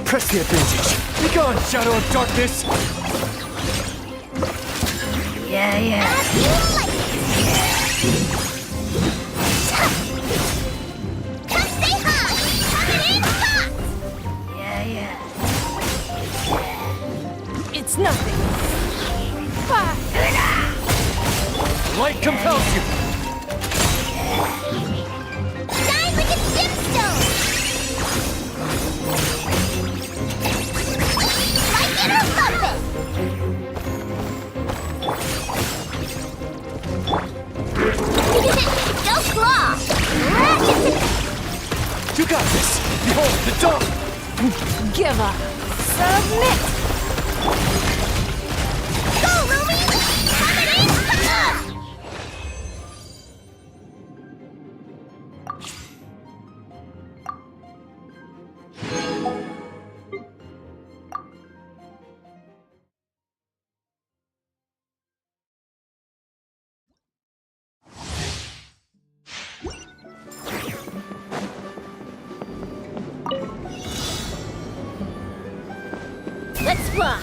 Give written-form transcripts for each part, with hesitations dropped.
Press the advantage. Be gone, Shadow of Darkness! Yeah. Stay high! Yeah. It's nothing. Light compels you! Shine like a gemstone! Like it or lump it! Don't claw! You got this! Behold, the dawn! Give up. Submit. Go, Ruby! Coming in! Let's fly.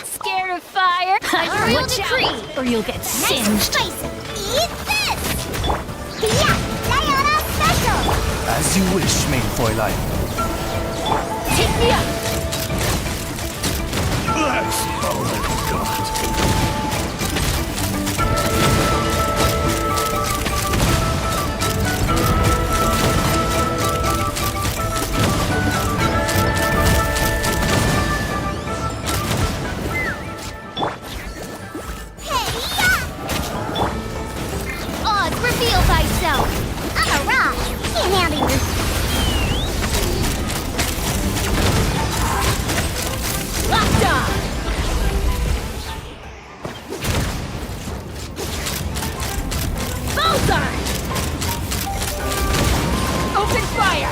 Scared of fire? Royal Watch decree. out, or you'll get Nice singed. and spicy. Eat this! Yeah, Sayonara special! As you wish, main Fräulein. Take me up. That's all I've got. Odds, reveal thyself! I'm a rock! Can't handle your... Locked on. Bullseye. Open fire.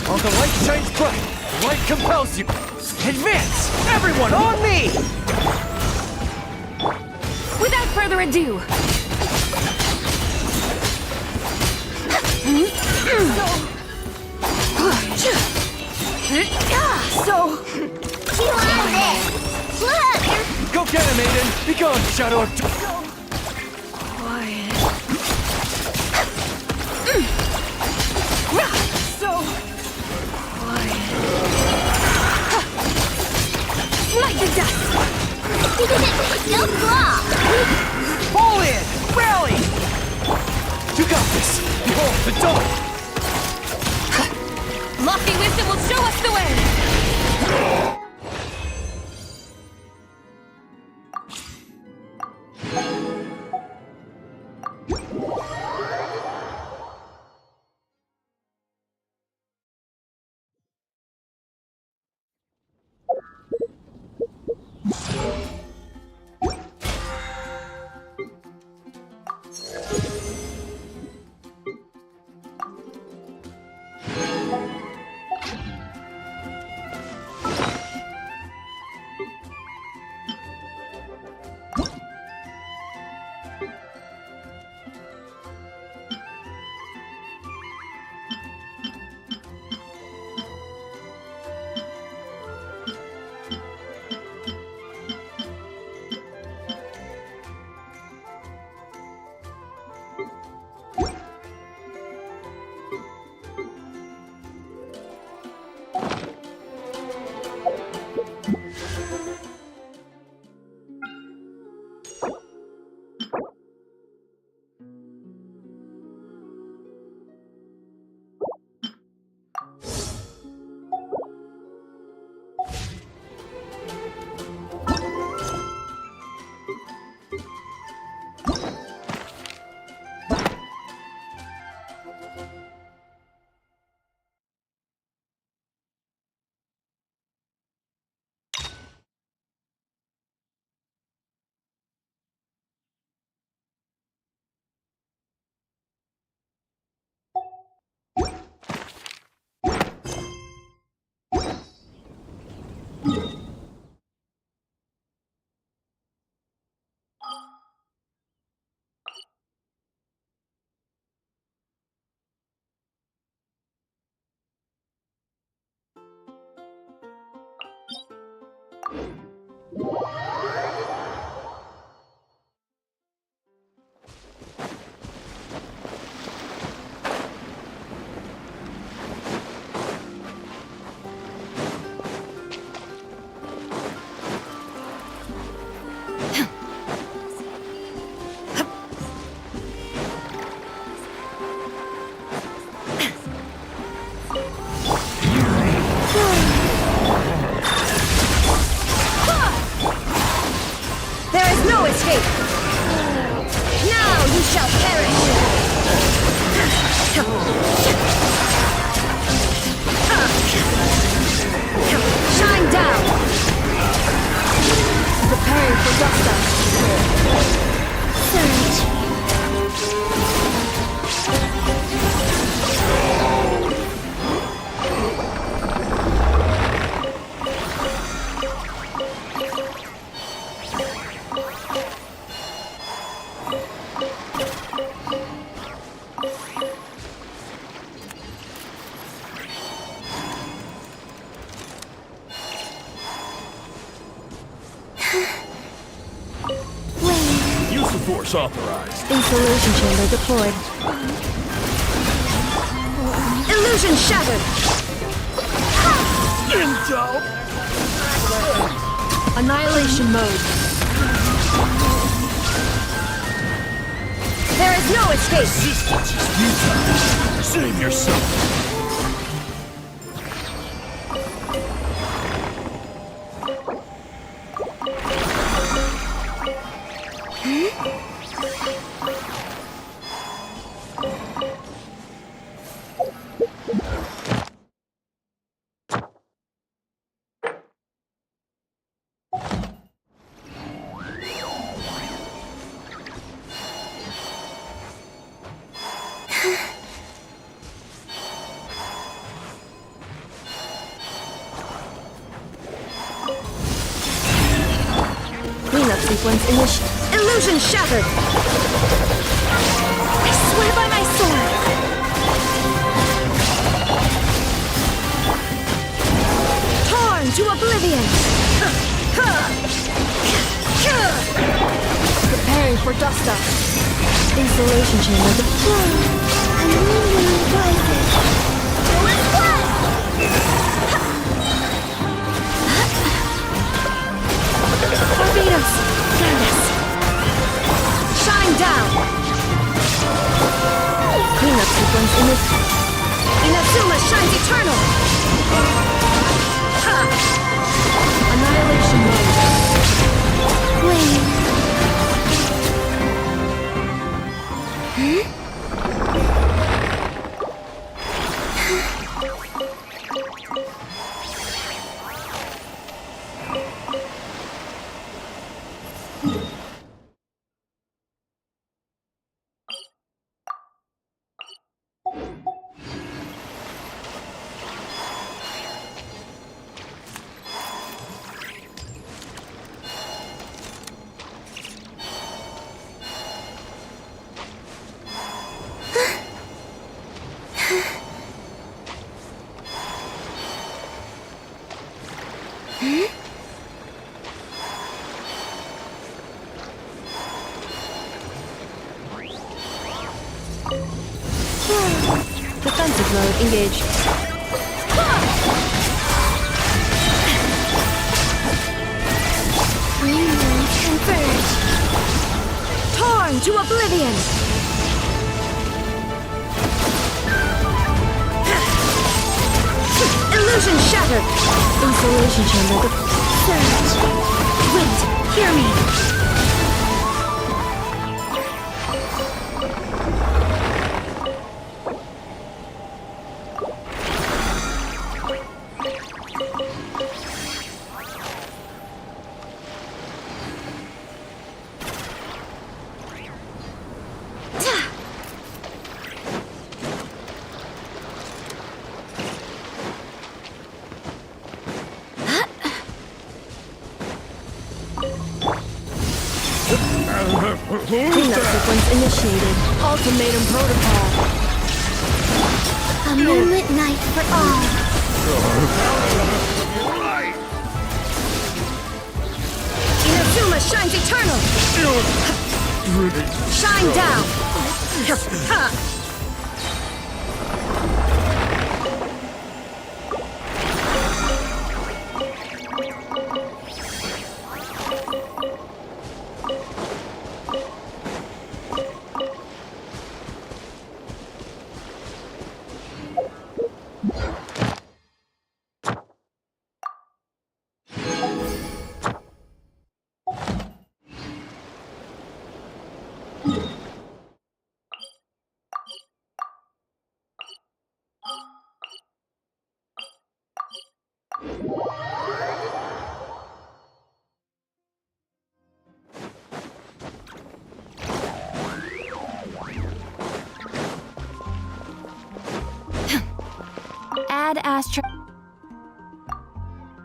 While the light shines bright, the light compels you. Advance! Everyone on me! Without further ado. So, Chew on this! Look! Go get him, Aiden! Be gone, Shadow of... quiet. So quiet. Light the dust. Don't claw! Fall in! Rally! You got this! Behold the dawn! Lofty wisdom will show us the way. Preparing for dust up. Surge. Wave. Use the force authorized. Insulation chamber deployed. Illusion shattered. Intel! Annihilation mode. There is no escape. Resistance is futile. Save yourself. Cleanup sequence initiated. Illusion shattered. I swear by my sword. Torn to oblivion. Preparing for dust up. Insulation chamber deployed. I'm lingering voices. Barbados! Candace! Shine down! Cleanup sequence Inazuma shines eternal! Ha! Annihilation mode. Wave. Defensive mode engaged. Greenlands converge. Torn to oblivion! Illusion shattered! Insulation chamber Surge. Wait, hear me! Cleanup sequence initiated. Ultimatum protocol. A moonlit night for all. Inazuma shines eternal! Shine down! Ha! Add Astra.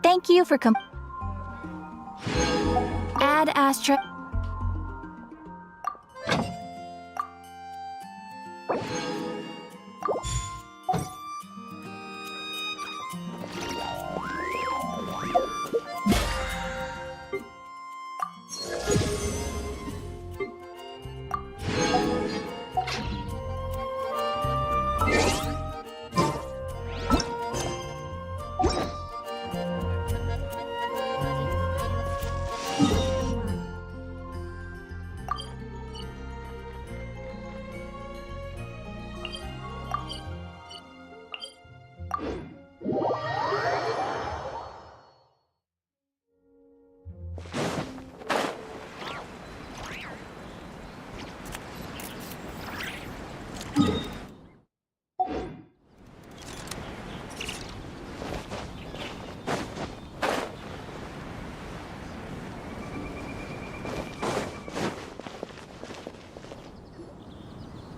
Thank you for Add Astra.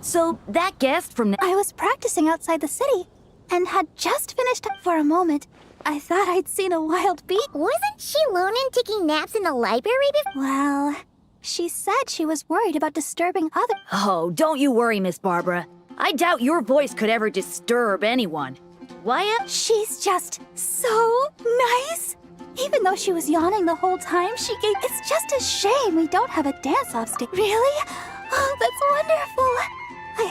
So, that guest from... I was practicing outside the city and had just finished up for a moment. I thought I'd seen a wild bee. Wasn't she Lonan taking naps in the library before? Well, she said she was worried about disturbing others. Oh, don't you worry, Miss Barbara. I doubt your voice could ever disturb anyone. Wyatt? She's just so nice. Even though she was yawning the whole time, It's just a shame we don't have a dance-off stage. Really? Oh, that's wonderful.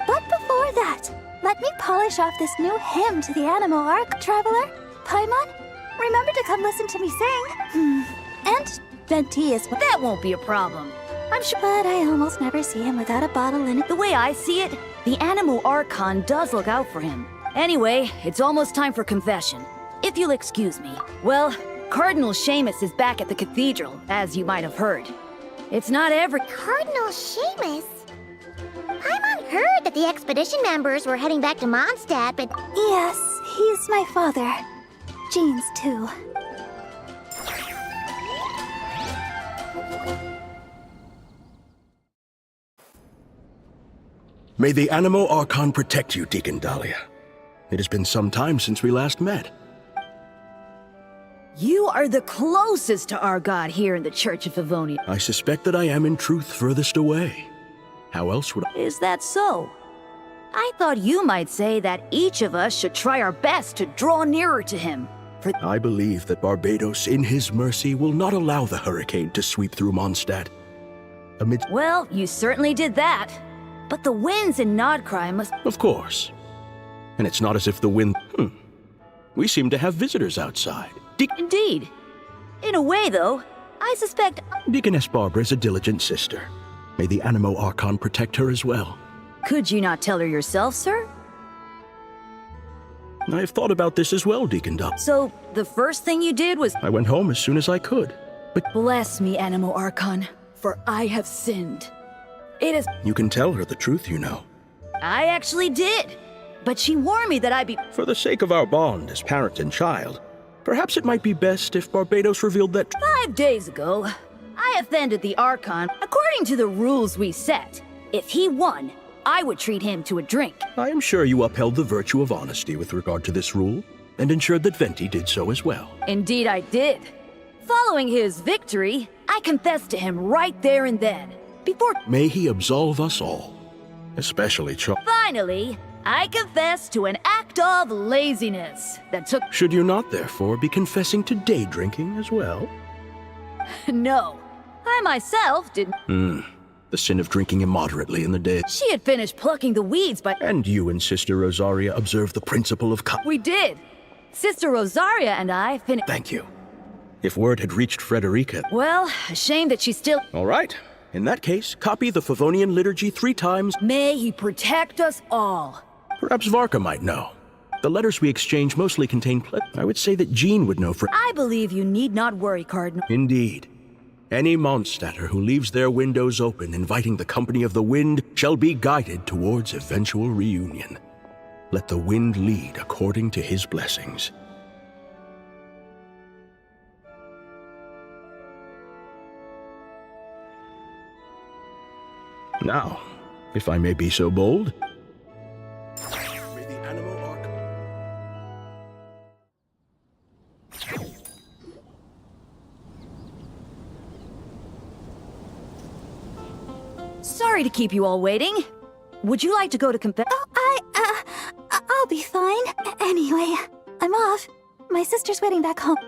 But before that, let me polish off this new hymn to the Animo Arc, Traveler. Paimon, remember to come listen to me sing. And Venti is... That won't be a problem. I'm sure... But I almost never see him without a bottle in it. The way I see it, the Animo Archon does look out for him. Anyway, it's almost time for confession. If you'll excuse me. Well, Cardinal Seamus is back at the cathedral, as you might have heard. It's not every... Cardinal Seamus? Paimon heard that the expedition members were heading back to Mondstadt, but... Yes, he's my father. Jean's too. May the Animo Archon protect you, Deacon Dahlia. It has been some time since we last met. You are the closest to our god here in the Church of Favonius. I suspect that I am in truth furthest away. How else would I... Is that so? I thought you might say that each of us should try our best to draw nearer to him. I believe that Barbados, in his mercy, will not allow the hurricane to sweep through Mondstadt. Well, you certainly did that. But the winds in Nodcry must... Of course. And it's not as if the wind... We seem to have visitors outside. Indeed. In a way, though, I suspect... Deaconess Barbara is a diligent sister. May the Animo Archon protect her as well. Could you not tell her yourself, sir? I have thought about this as well, Deacon Dahlia. So, the first thing you did was... I went home as soon as I could. But bless me, Animo Archon, for I have sinned. It is... You can tell her the truth, you know. I actually did. But she warned me that I'd be... For the sake of our bond as parent and child, perhaps it might be best if Barbados revealed that... 5 days ago, I offended the Archon according to the rules we set. If he won, I would treat him to a drink. I am sure you upheld the virtue of honesty with regard to this rule, and ensured that Venti did so as well. Indeed I did. Following his victory, I confessed to him right there and then. Before... May he absolve us all, especially Finally, I confessed to an act of laziness that took... Should you not, therefore, be confessing to day drinking as well? No. I myself didn't... The sin of drinking immoderately in the day. She had finished plucking the weeds, but... And you and Sister Rosaria observed the principle of We did. Sister Rosaria and I finished... Thank you. If word had reached Frederica... Well, a shame that she's still... All right. In that case, copy the Favonian liturgy 3 times. May he protect us all. Perhaps Varka might know. The letters we exchange mostly contain I would say that Jean would know for... I believe you need not worry, Cardinal. Indeed. Any Mondstadter who leaves their windows open inviting the company of the wind shall be guided towards eventual reunion. Let the wind lead according to his blessings. Now, if I may be so bold... Sorry to keep you all waiting. Would you like to go to I'll be fine. Anyway, I'm off. My sister's waiting back home.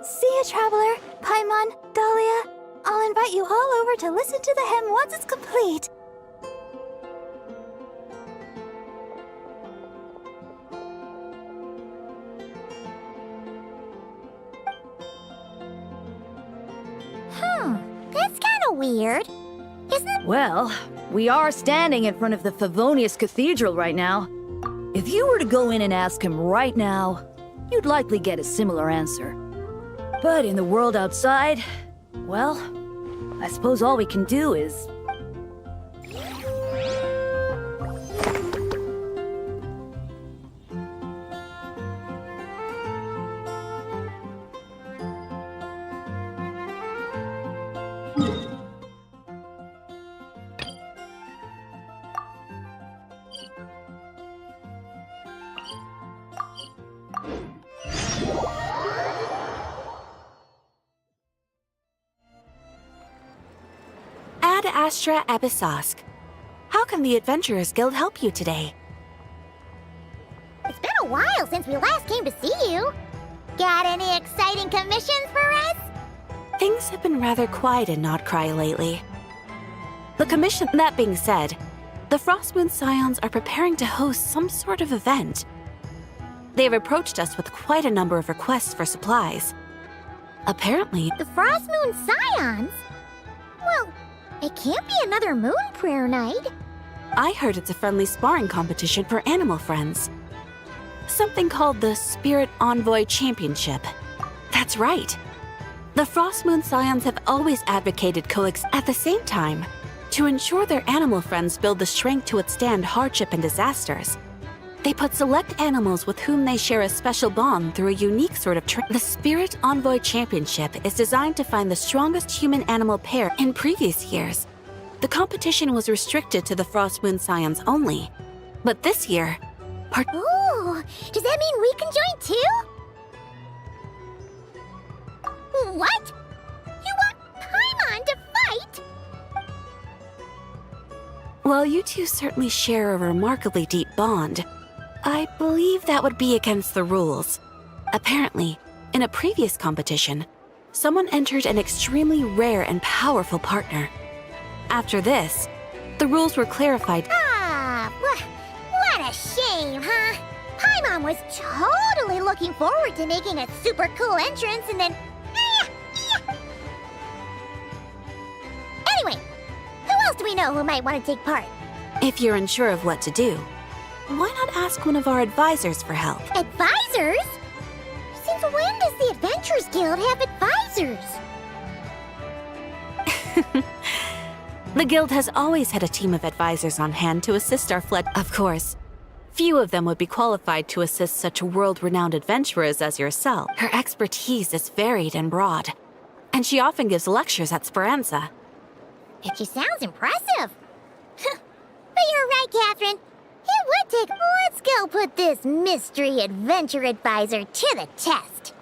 See you, Traveler, Paimon, Dahlia. I'll invite you all over to listen to the hymn once it's complete. That's kind of weird. Isn't it? Well, we are standing in front of the Favonius Cathedral right now. If you were to go in and ask him right now, you'd likely get a similar answer. But in the world outside, well, I suppose all we can do is... Ad Astra Abyssosk. How can the Adventurers Guild help you today? It's been a while since we last came to see you. Got any exciting commissions for us? Things have been rather quiet in Nodcry lately. That being said, the Frostmoon Scions are preparing to host some sort of event. They've approached us with quite a number of requests for supplies. Apparently, The Frostmoon Scions? Well, it can't be another moon prayer night. I heard it's a friendly sparring competition for animal friends. Something called the Spirit Envoy Championship. That's right. The Frostmoon Scions have always advocated at the same time, to ensure their animal friends build the strength to withstand hardship and disasters. They put select animals with whom they share a special bond through a unique sort of training. The Spirit Envoy Championship is designed to find the strongest human-animal pair. In previous years, the competition was restricted to the Frostmoon Scions only. But this year, Ooh, does that mean we can join too? What? You want Paimon to fight? while you two certainly share a remarkably deep bond, I believe that would be against the rules. Apparently, in a previous competition, someone entered an extremely rare and powerful partner. After this, the rules were clarified. What a shame, huh? Paimon was totally looking forward to making a super cool entrance and then... Anyway, who else do we know who might want to take part? If you're unsure of what to do, why not ask one of our advisors for help? Advisors? Since when does the Adventurers Guild have advisors? The guild has always had a team of advisors on hand to assist our flood. Of course, few of them would be qualified to assist such world-renowned adventurers as yourself. Her expertise is varied and broad, and she often gives lectures at Speranza. She sounds impressive. But you're right, Catherine. It would take... Let's go put this mystery adventure advisor to the test.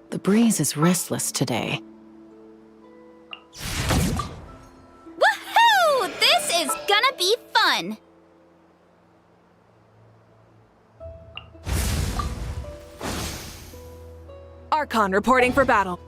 The breeze is restless today. Woohoo! This is gonna be fun! Archon reporting for battle.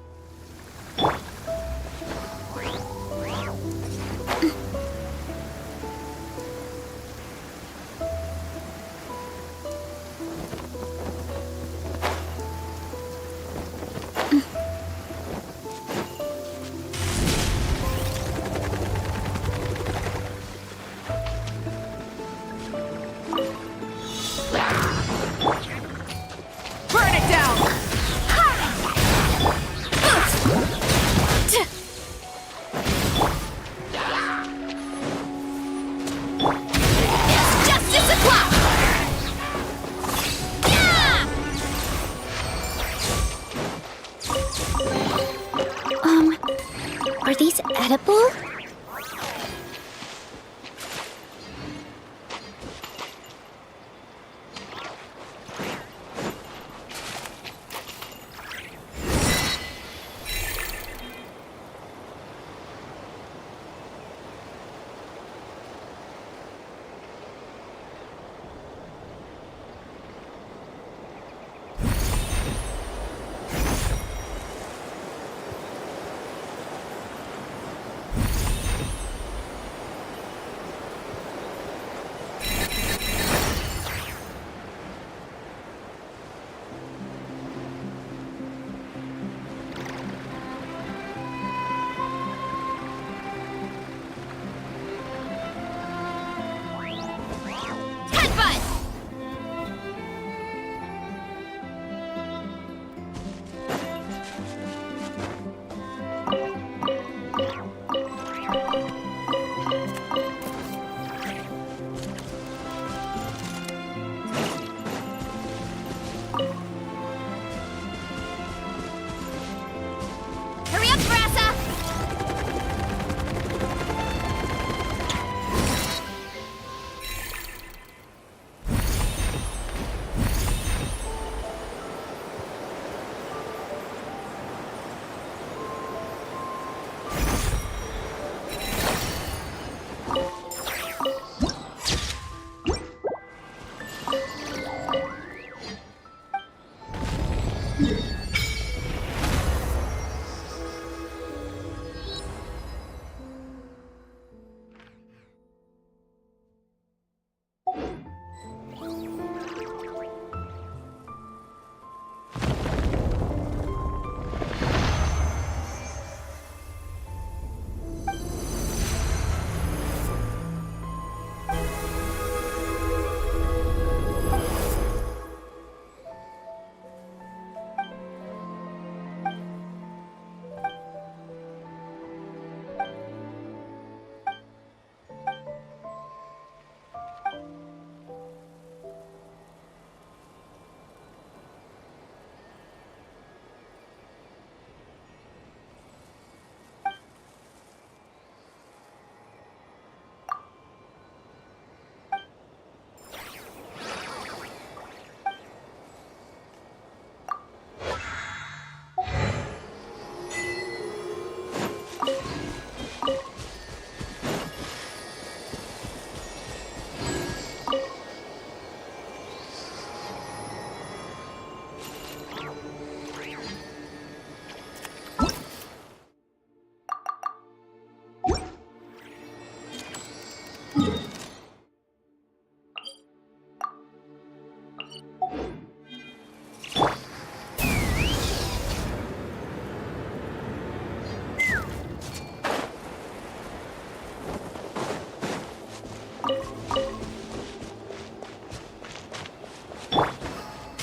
Are these edible? Hurry up, Brassa!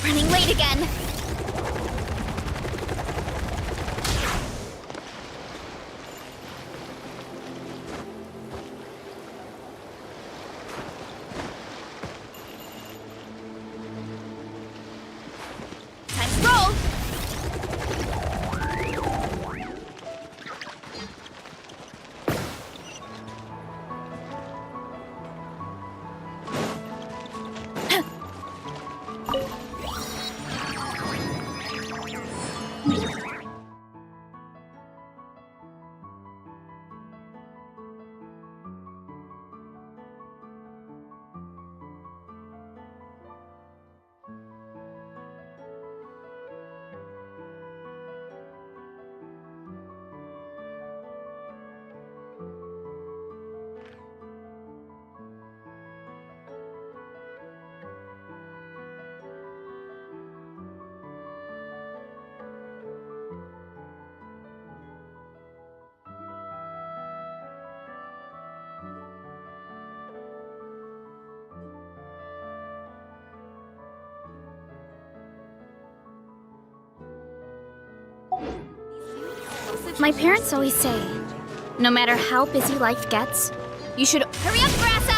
Running late again. Time to roll. My parents always say, no matter how busy life gets, you should hurry up, Brassa!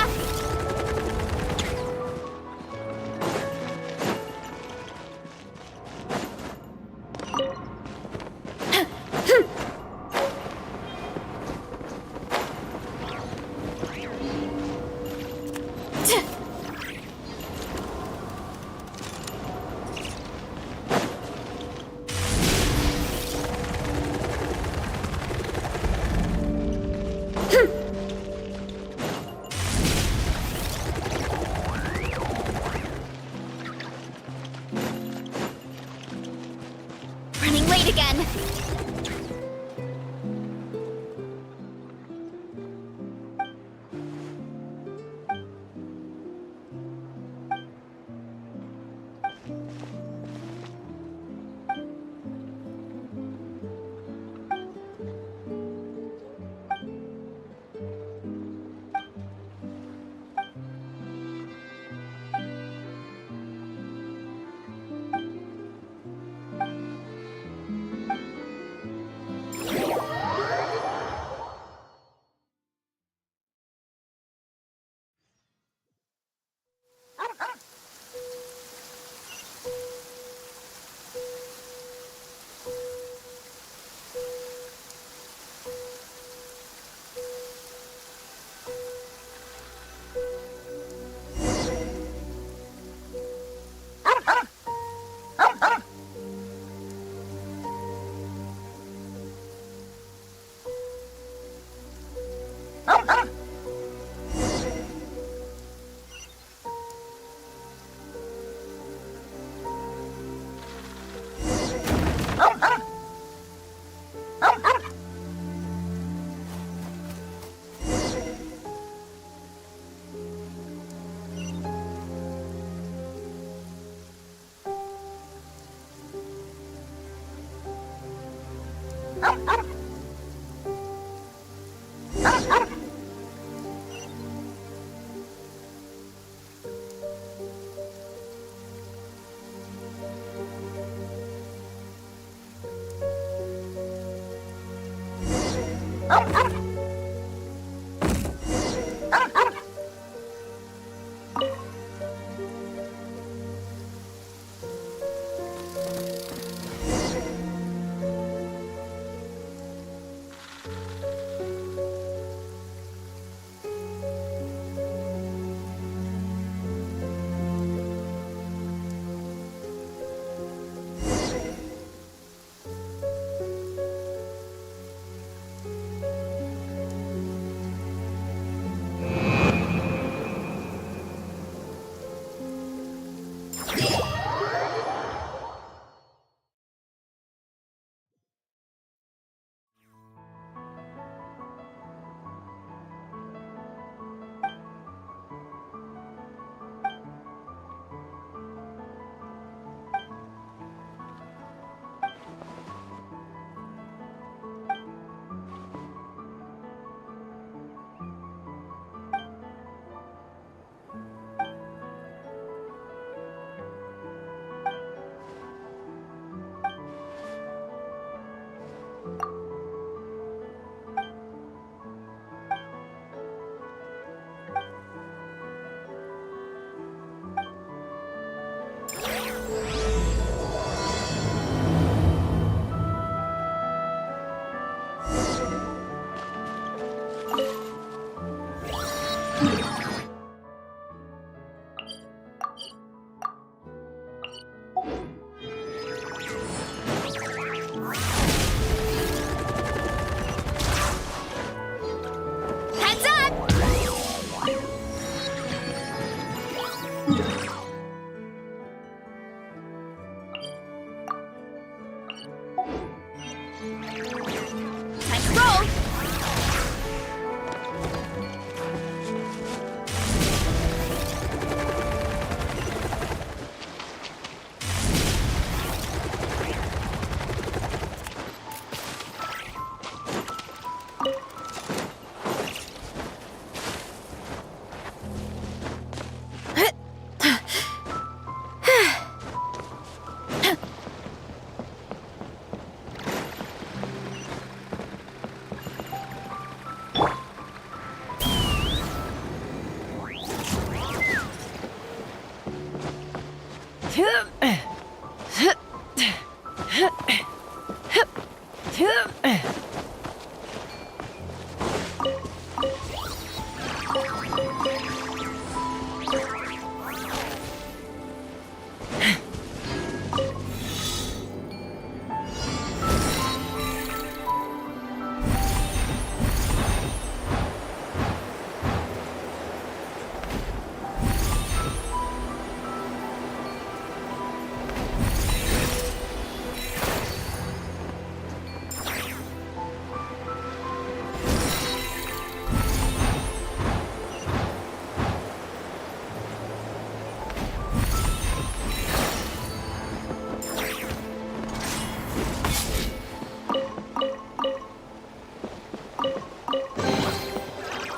Running late again.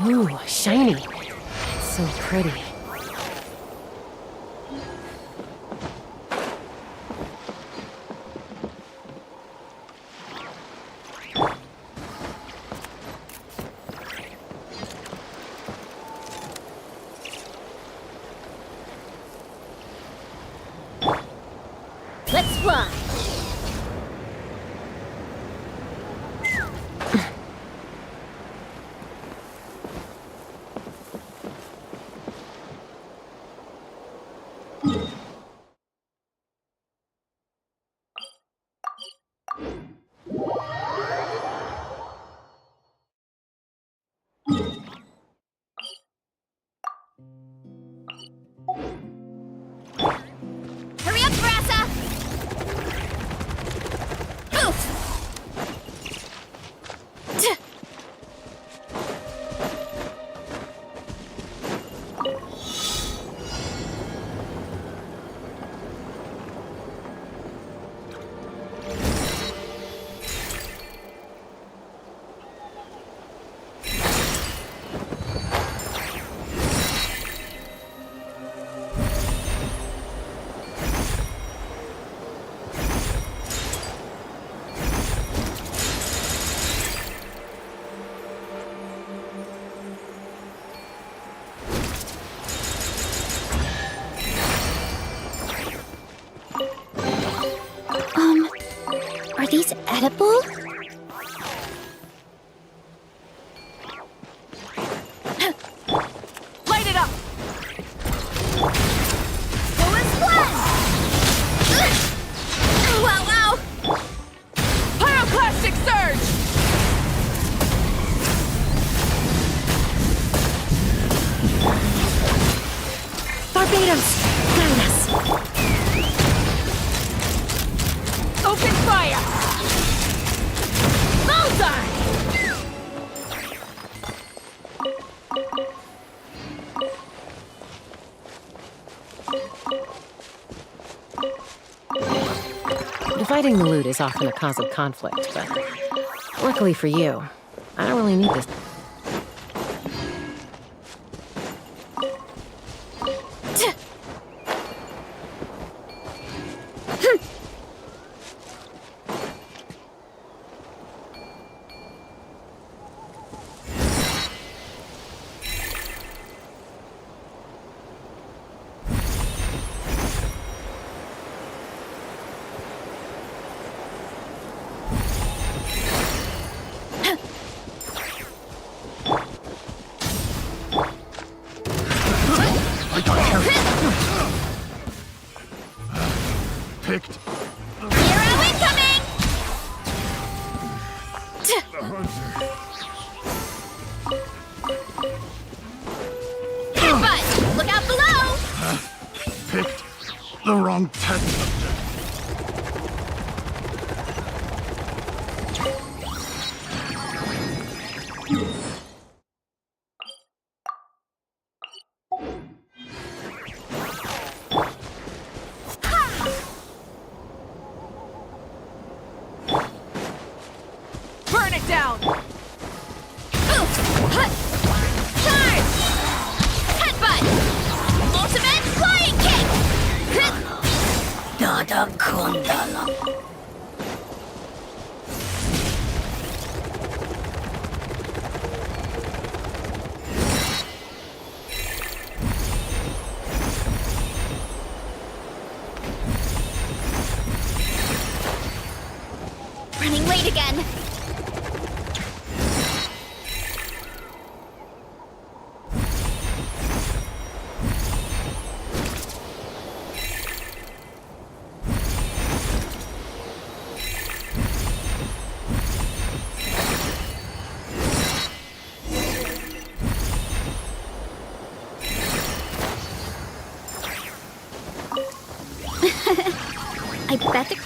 Ooh, shiny. It's so pretty. Let's fly. Hurry up, Brassa! Oof! Are these edible? Light it up! Go and splash! Wow, wow! Pyroclastic surge! Barbados! Guide us! Open fire! Bullseye! Dividing the loot is often a cause of conflict, but luckily for you, I don't really need this. Picked. Hero incoming! Headbutt! Look out below! Picked the wrong test subject. Burn it down! Oof! Hut! Charge! Headbutt! Ultimate flying kick! Dada Kundala. Running late again. I bet the...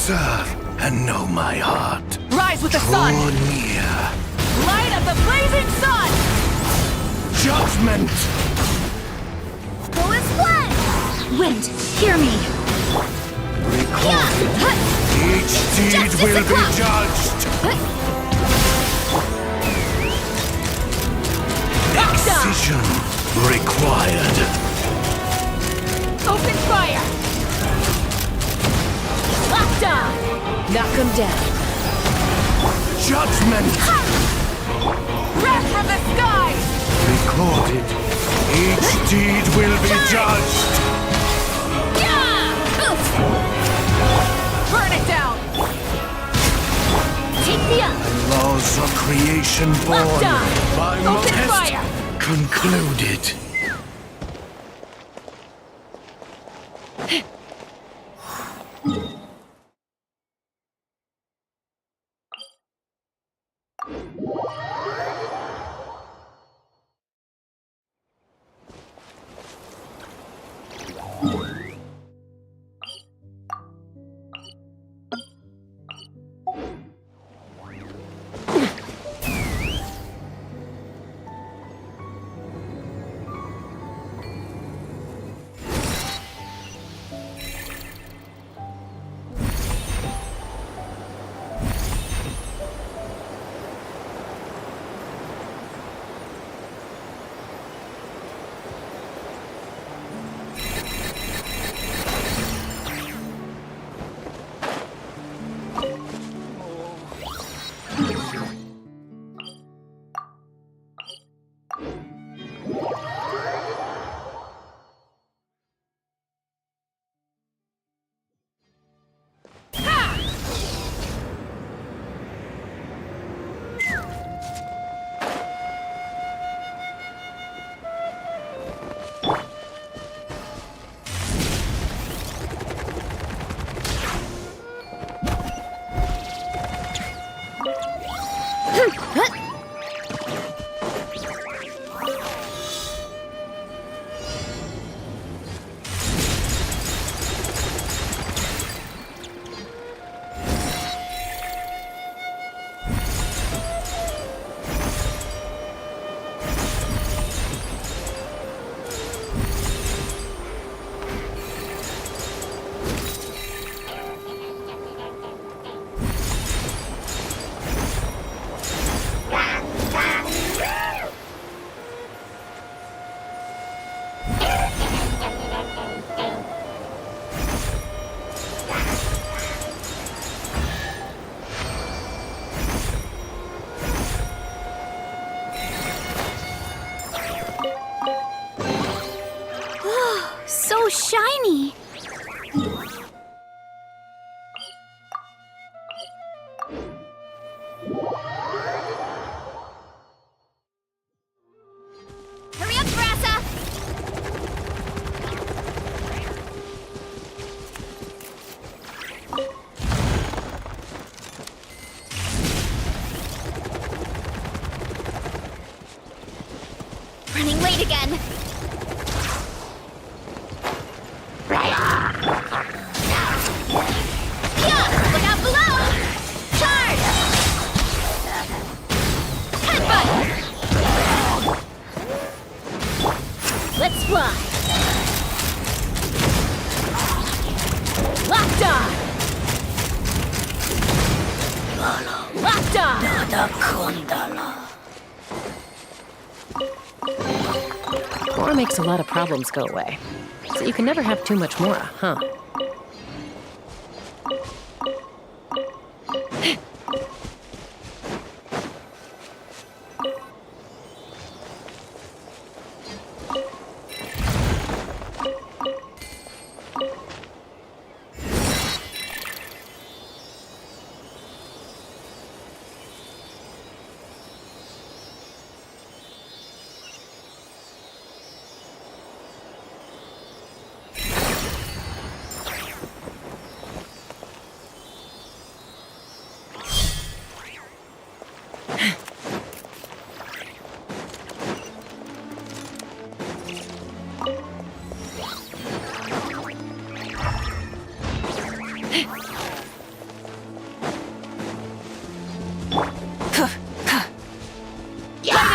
serve and know my heart. Rise with the Draw sun! near. Light of the blazing sun! Judgment! Full blood! Wind, hear me. Recorded. Each deed Justice will be o'clock. judged. Precision required. Open fire! Locked on! Knock him down. Judgment Wrath from the skies! recorded. Each deed will be judged. Burn it down! Take the up! Laws of creation born Locked on. by Open test fire! concluded. So shiny. Hurry up, Brassa! Running late again. Yeah, look out below! Charge! Headbutt! Let's fly! Locked on! Locked on! More makes a lot of problems go away. So you can never have too much more, huh?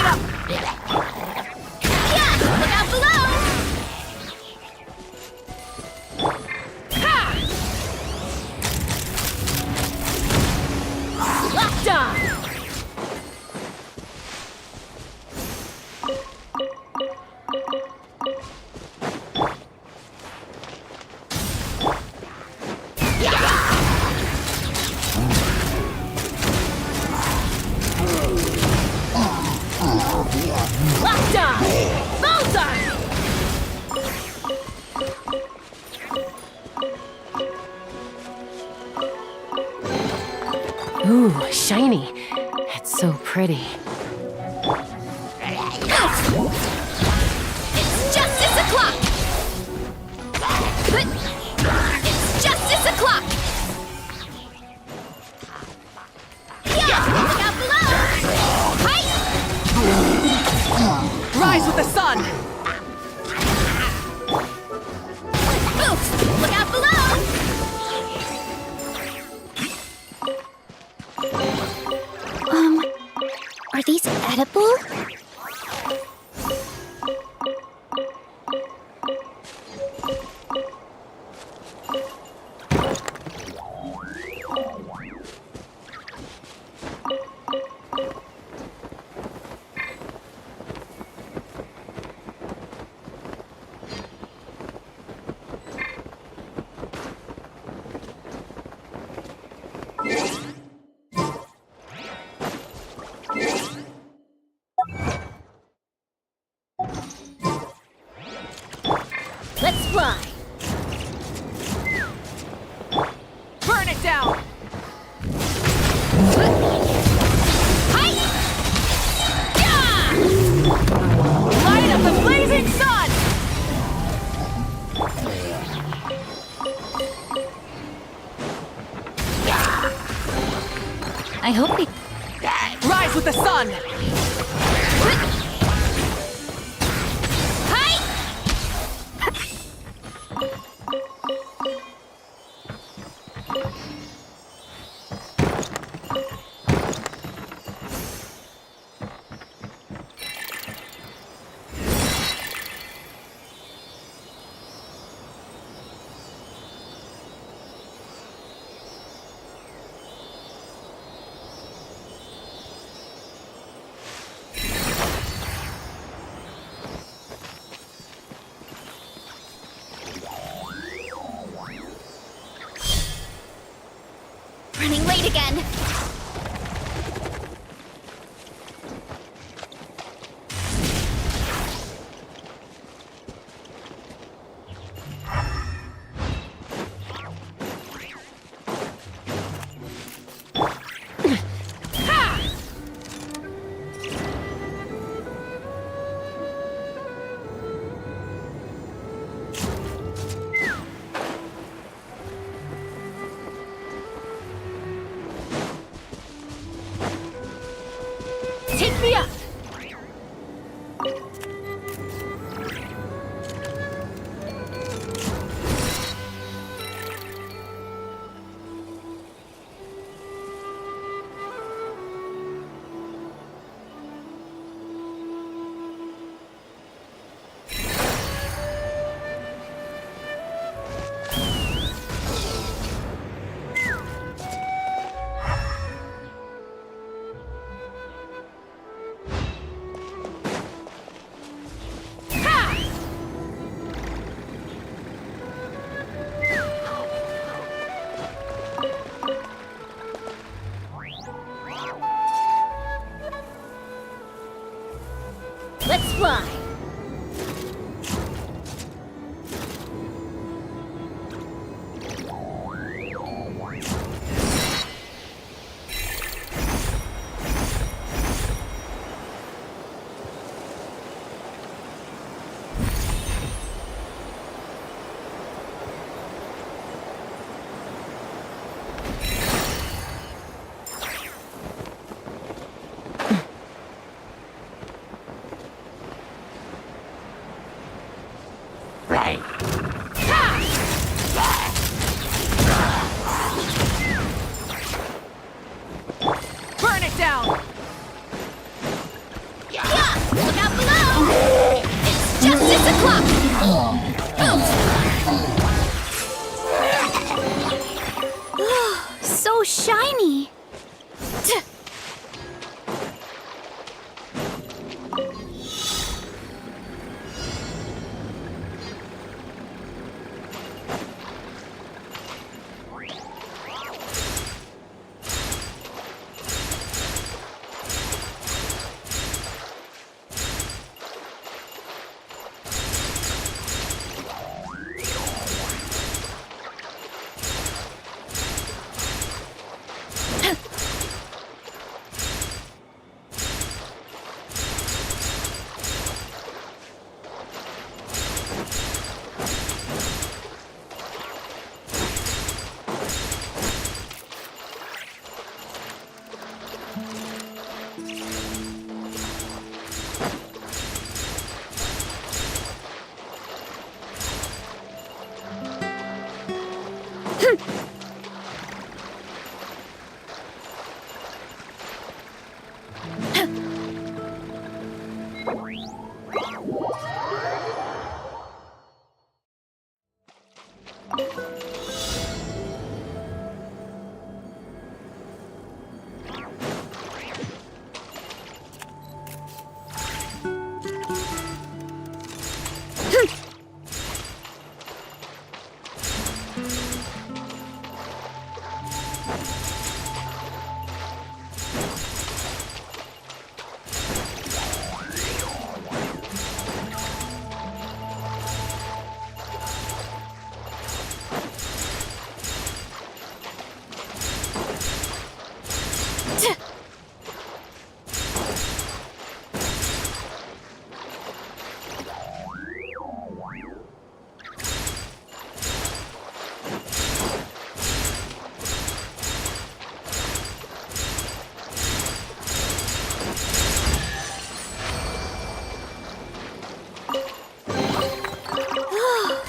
up! Yeah! Look out below! Ha! Locked on! Locked on! Bullseye! Ooh, shiny. It's so pretty. It's justice o'clock! It's justice o'clock! Yeah! Look out below! Right! Rise with the sun! Oops! Look out below! Are these edible? Let's fly! Burn it down! Hi! Yeah! Light up the blazing sun! I hope he... Rise with the sun! Hi! Running late again. Take me up! Let's fly. Burn it down! Yeah! o'clock! So shiny.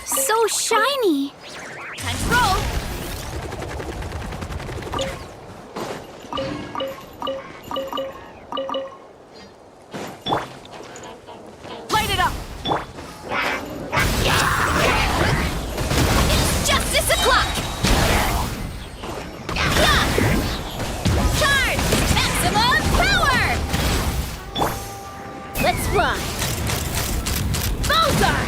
So shiny. Time to roll! Light it up! It's justice o'clock! Yeah! Charge! Maximum power! Let's fly! Bullseye!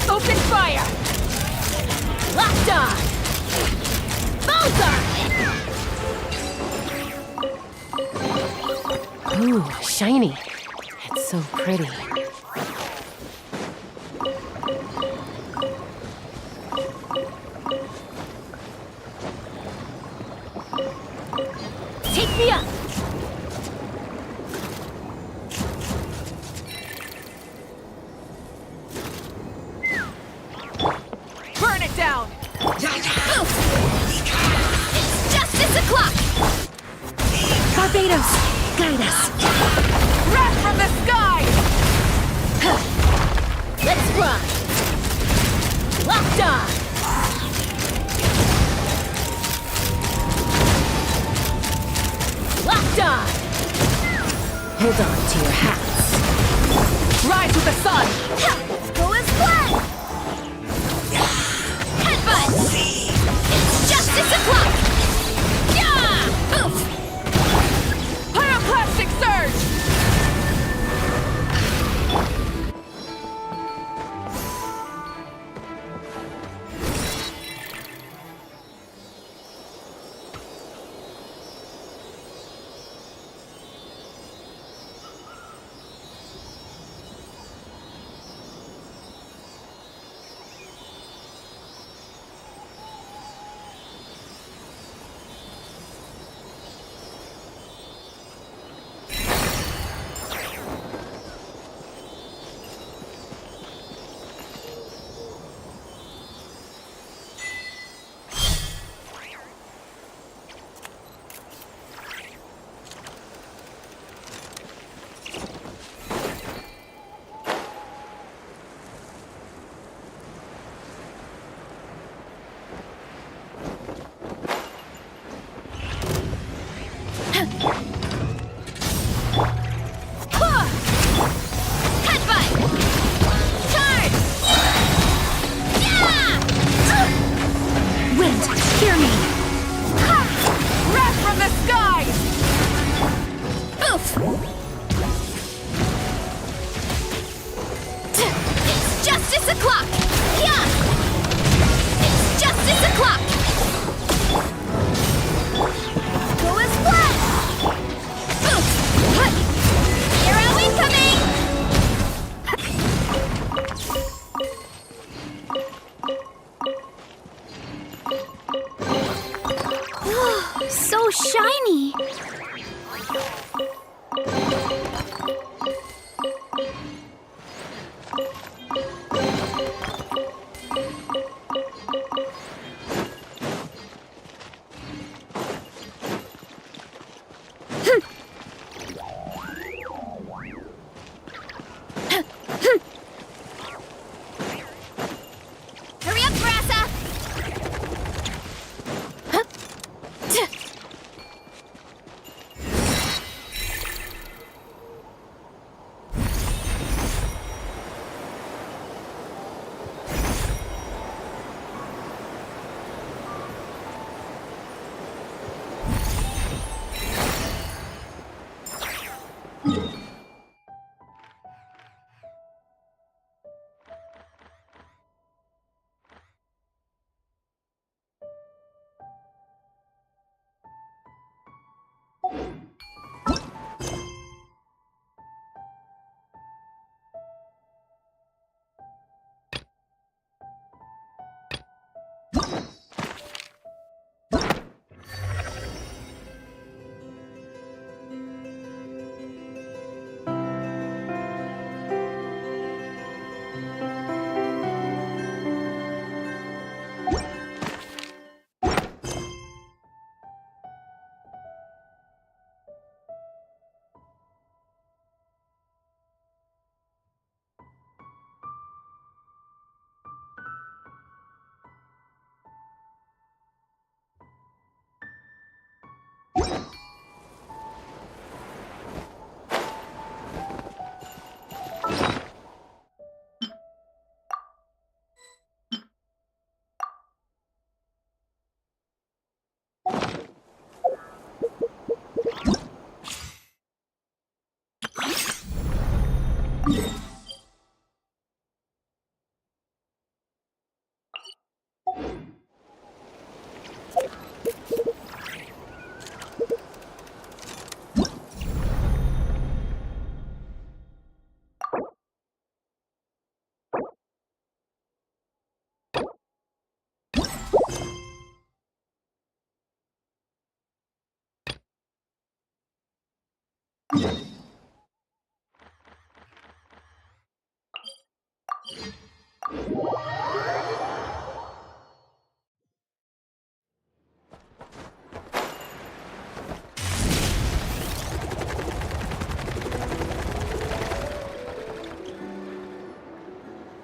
Open fire! Locked on! Bullseye! Ooh, shiny. It's so pretty. Take me up! Burn it down! It's justice o'clock! Barbados, guide us. Wrath from the sky! Let's fly! Locked on! Locked on! Hold on to your hats. Rise with the sun! Let's go as one! Headbutt! It's justice o'clock! Yeah! Oof! Pyroclastic surge!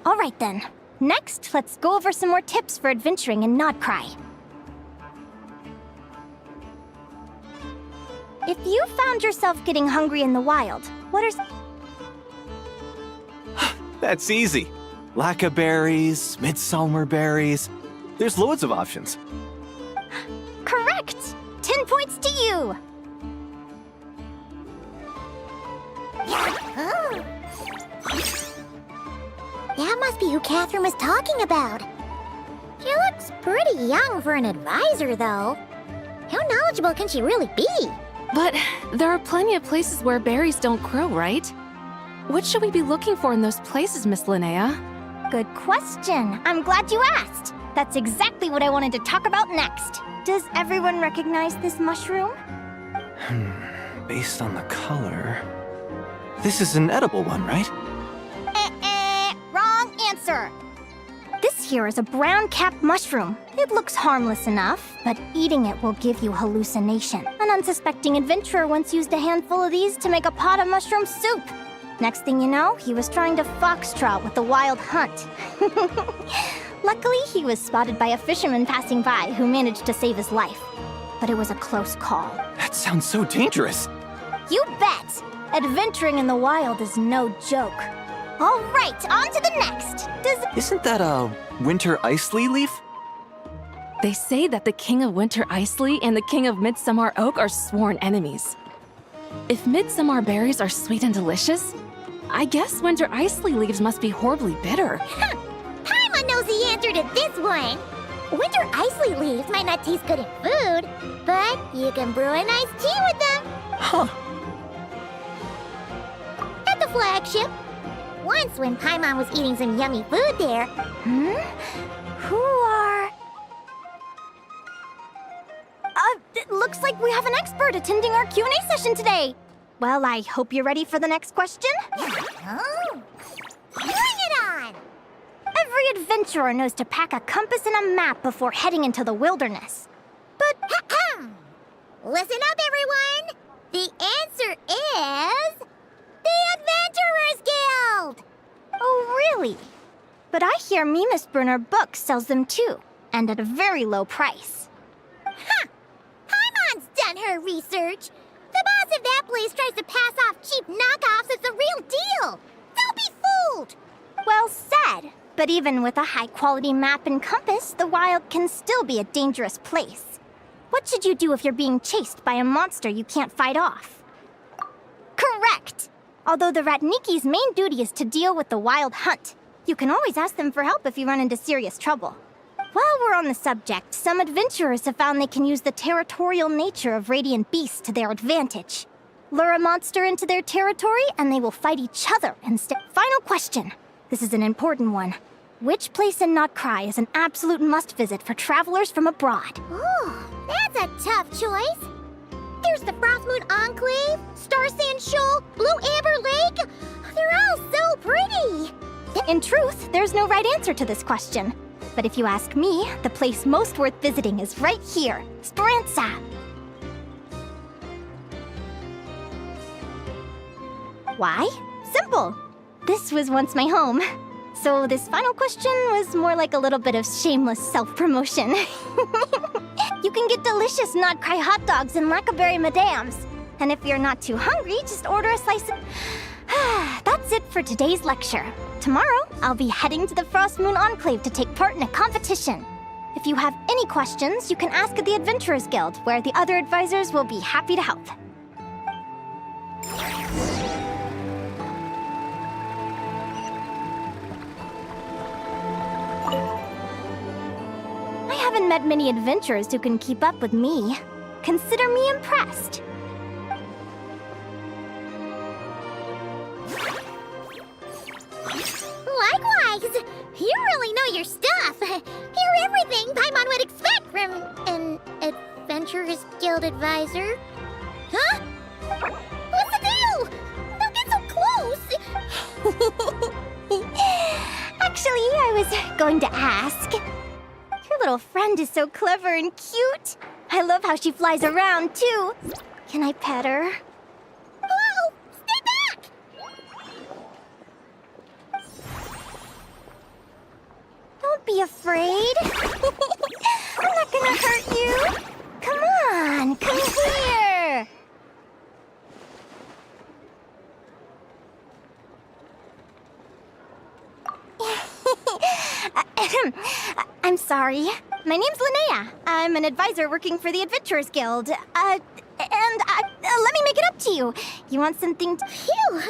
All right then. Next, let's go over some more tips for adventuring in Nodcry. If you found yourself getting hungry in the wild, what are That's easy. Lacca berries, midsummer berries. There's loads of options. correct? 10 points to you. Oh. That must be who Catherine was talking about. She looks pretty young for an advisor, though. How knowledgeable can she really be? But there are plenty of places where berries don't grow, right? What should we be looking for in those places, Miss Linnea? Good question. I'm glad you asked. That's exactly what I wanted to talk about next. Does everyone recognize this mushroom? Based on the color... This is an edible one, right? Wrong answer. This here is a brown-capped mushroom. It looks harmless enough, but eating it will give you hallucination. An unsuspecting adventurer once used a handful of these to make a pot of mushroom soup. Next thing you know, he was trying to foxtrot with the wild hunt. Luckily, he was spotted by a fisherman passing by who managed to save his life. But it was a close call. That sounds so dangerous. You bet! Adventuring in the wild is no joke. All right, on to the next. Isn't that a winter ice leaf? They say that the King of Winter Isley and the King of Midsummer Oak are sworn enemies. If midsummer berries are sweet and delicious, I guess winter isley leaves must be horribly bitter. Paimon knows the answer to this one. Winter isley leaves might not taste good in food, but you can brew a nice tea with them. Huh. At the flagship. Once when Paimon was eating some yummy food there. Who are... it looks like we have an expert attending our Q&A session today. Well, I hope you're ready for the next question. Oh, bring it on! Every adventurer knows to pack a compass and a map before heading into the wilderness. But, listen up, everyone! The answer is... the Adventurers Guild! Oh, really? But I hear Mimas Brunner Books sells them too, and at a very low price. Ha! Paimon's done her research. The boss of that place tries to pass off cheap knockoffs as the real deal. Don't be fooled! Well said. But even with a high-quality map and compass, the wild can still be a dangerous place. What should you do if you're being chased by a monster you can't fight off? Correct! Although the Ratniki's main duty is to deal with the wild hunt. You can always ask them for help if you run into serious trouble. While we're on the subject, some adventurers have found they can use the territorial nature of radiant beasts to their advantage. Lure a monster into their territory, and they will fight each other instead. Final question. This is an important one. Which place in Nodcry is an absolute must-visit for travelers from abroad? Oh, that's a tough choice. There's the Frostmoon Enclave, Star Sand Shoal, Blue Amber Lake. They're all so pretty. In truth, there's no right answer to this question. But if you ask me, the place most worth visiting is right here, Speranza. Why? Simple. This was once my home. So this final question was more like a little bit of shameless self-promotion. You can get delicious Nodcry hot dogs and Lackaberry Madams. And if you're not too hungry, just order a slice of... That's it for today's lecture. Tomorrow, I'll be heading to the Frostmoon Enclave to take part in a competition. If you have any questions, you can ask at the Adventurers Guild, where the other advisors will be happy to help. met many adventurers who can keep up with me. Consider me impressed. Likewise! You really know your stuff! You're everything Paimon would expect from an Adventurers Guild advisor. Huh? What's the deal? Don't get so close! Actually, I was going to ask. Your little friend is so clever and cute. I love how she flies around, too. Can I pet her? Whoa! Stay back! Don't be afraid. I'm not gonna hurt you. Come on, come here. I'm sorry. My name's Linnea. I'm an advisor working for the Adventurers Guild. Let me make it up to you. You want something to... Phew!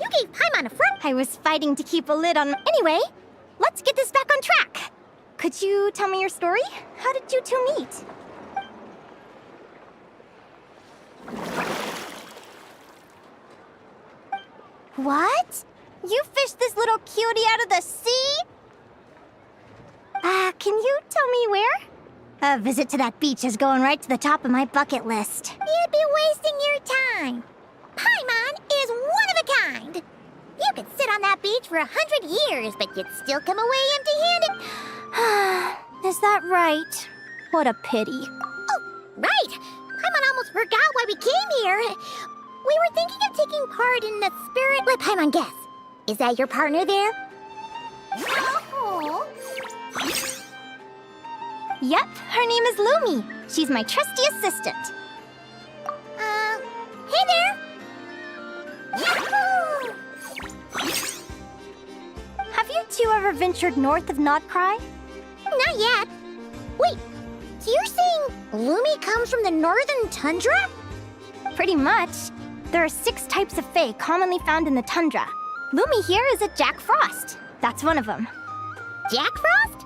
You gave Paimon a fright. I was fighting to keep a lid on... Anyway, let's get this back on track. Could you tell me your story? How did you two meet? What? You fished this little cutie out of the sea? Can you tell me where? A visit to that beach is going right to the top of my bucket list. You'd be wasting your time. Paimon is one of a kind. You could sit on that beach for 100 years, but you'd still come away empty-handed. Is that right? What a pity. Oh, right. Paimon almost forgot why we came here. We were thinking of taking part in the spirit... Let Paimon guess. Is that your partner there? Oh. Yep, her name is Lumi. She's my trusty assistant. Hey there! Yahoo! Have you two ever ventured north of Notcry? Not yet. Wait, so you're saying Lumi comes from the northern tundra? Pretty much. There are 6 types of fae commonly found in the tundra. Lumi here is a Jack Frost. That's one of them. Jack Frost?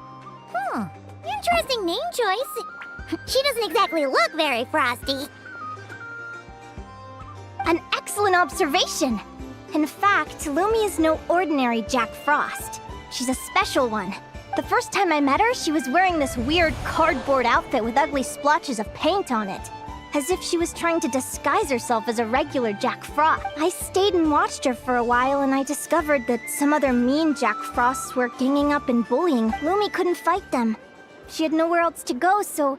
Interesting name choice. She doesn't exactly look very frosty. An excellent observation. In fact, Lumi is no ordinary Jack Frost. She's a special one. The first time I met her, she was wearing this weird cardboard outfit with ugly splotches of paint on it, as if she was trying to disguise herself as a regular Jack Frost. I stayed and watched her for a while, and I discovered that some other mean Jack Frosts were ganging up and bullying. Lumi couldn't fight them. She had nowhere else to go, so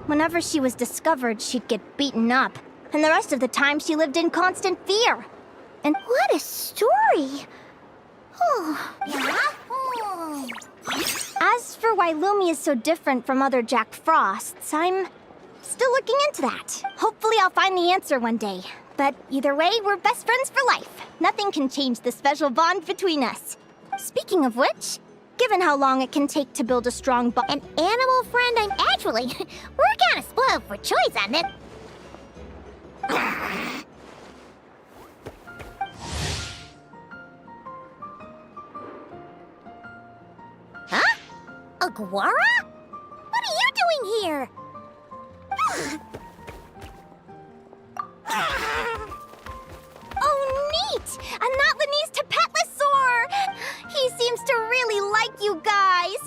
whenever she was discovered, she'd get beaten up, and the rest of the time she lived in constant fear. And What a story! Oh, yeah? as for why Lumi is so different from other Jack Frosts, I'm still looking into that. Hopefully I'll find the answer one day. But either way, we're best friends for life. Nothing can change the special bond between us. Speaking of which, given how long it can take to build a strong bond... An animal friend, I'm actually... We're kind of spoiled for choice on it. Huh? Aguara? What are you doing here? Oh, neat! A Notlani's Tapetlisaur! He seems to really like you guys.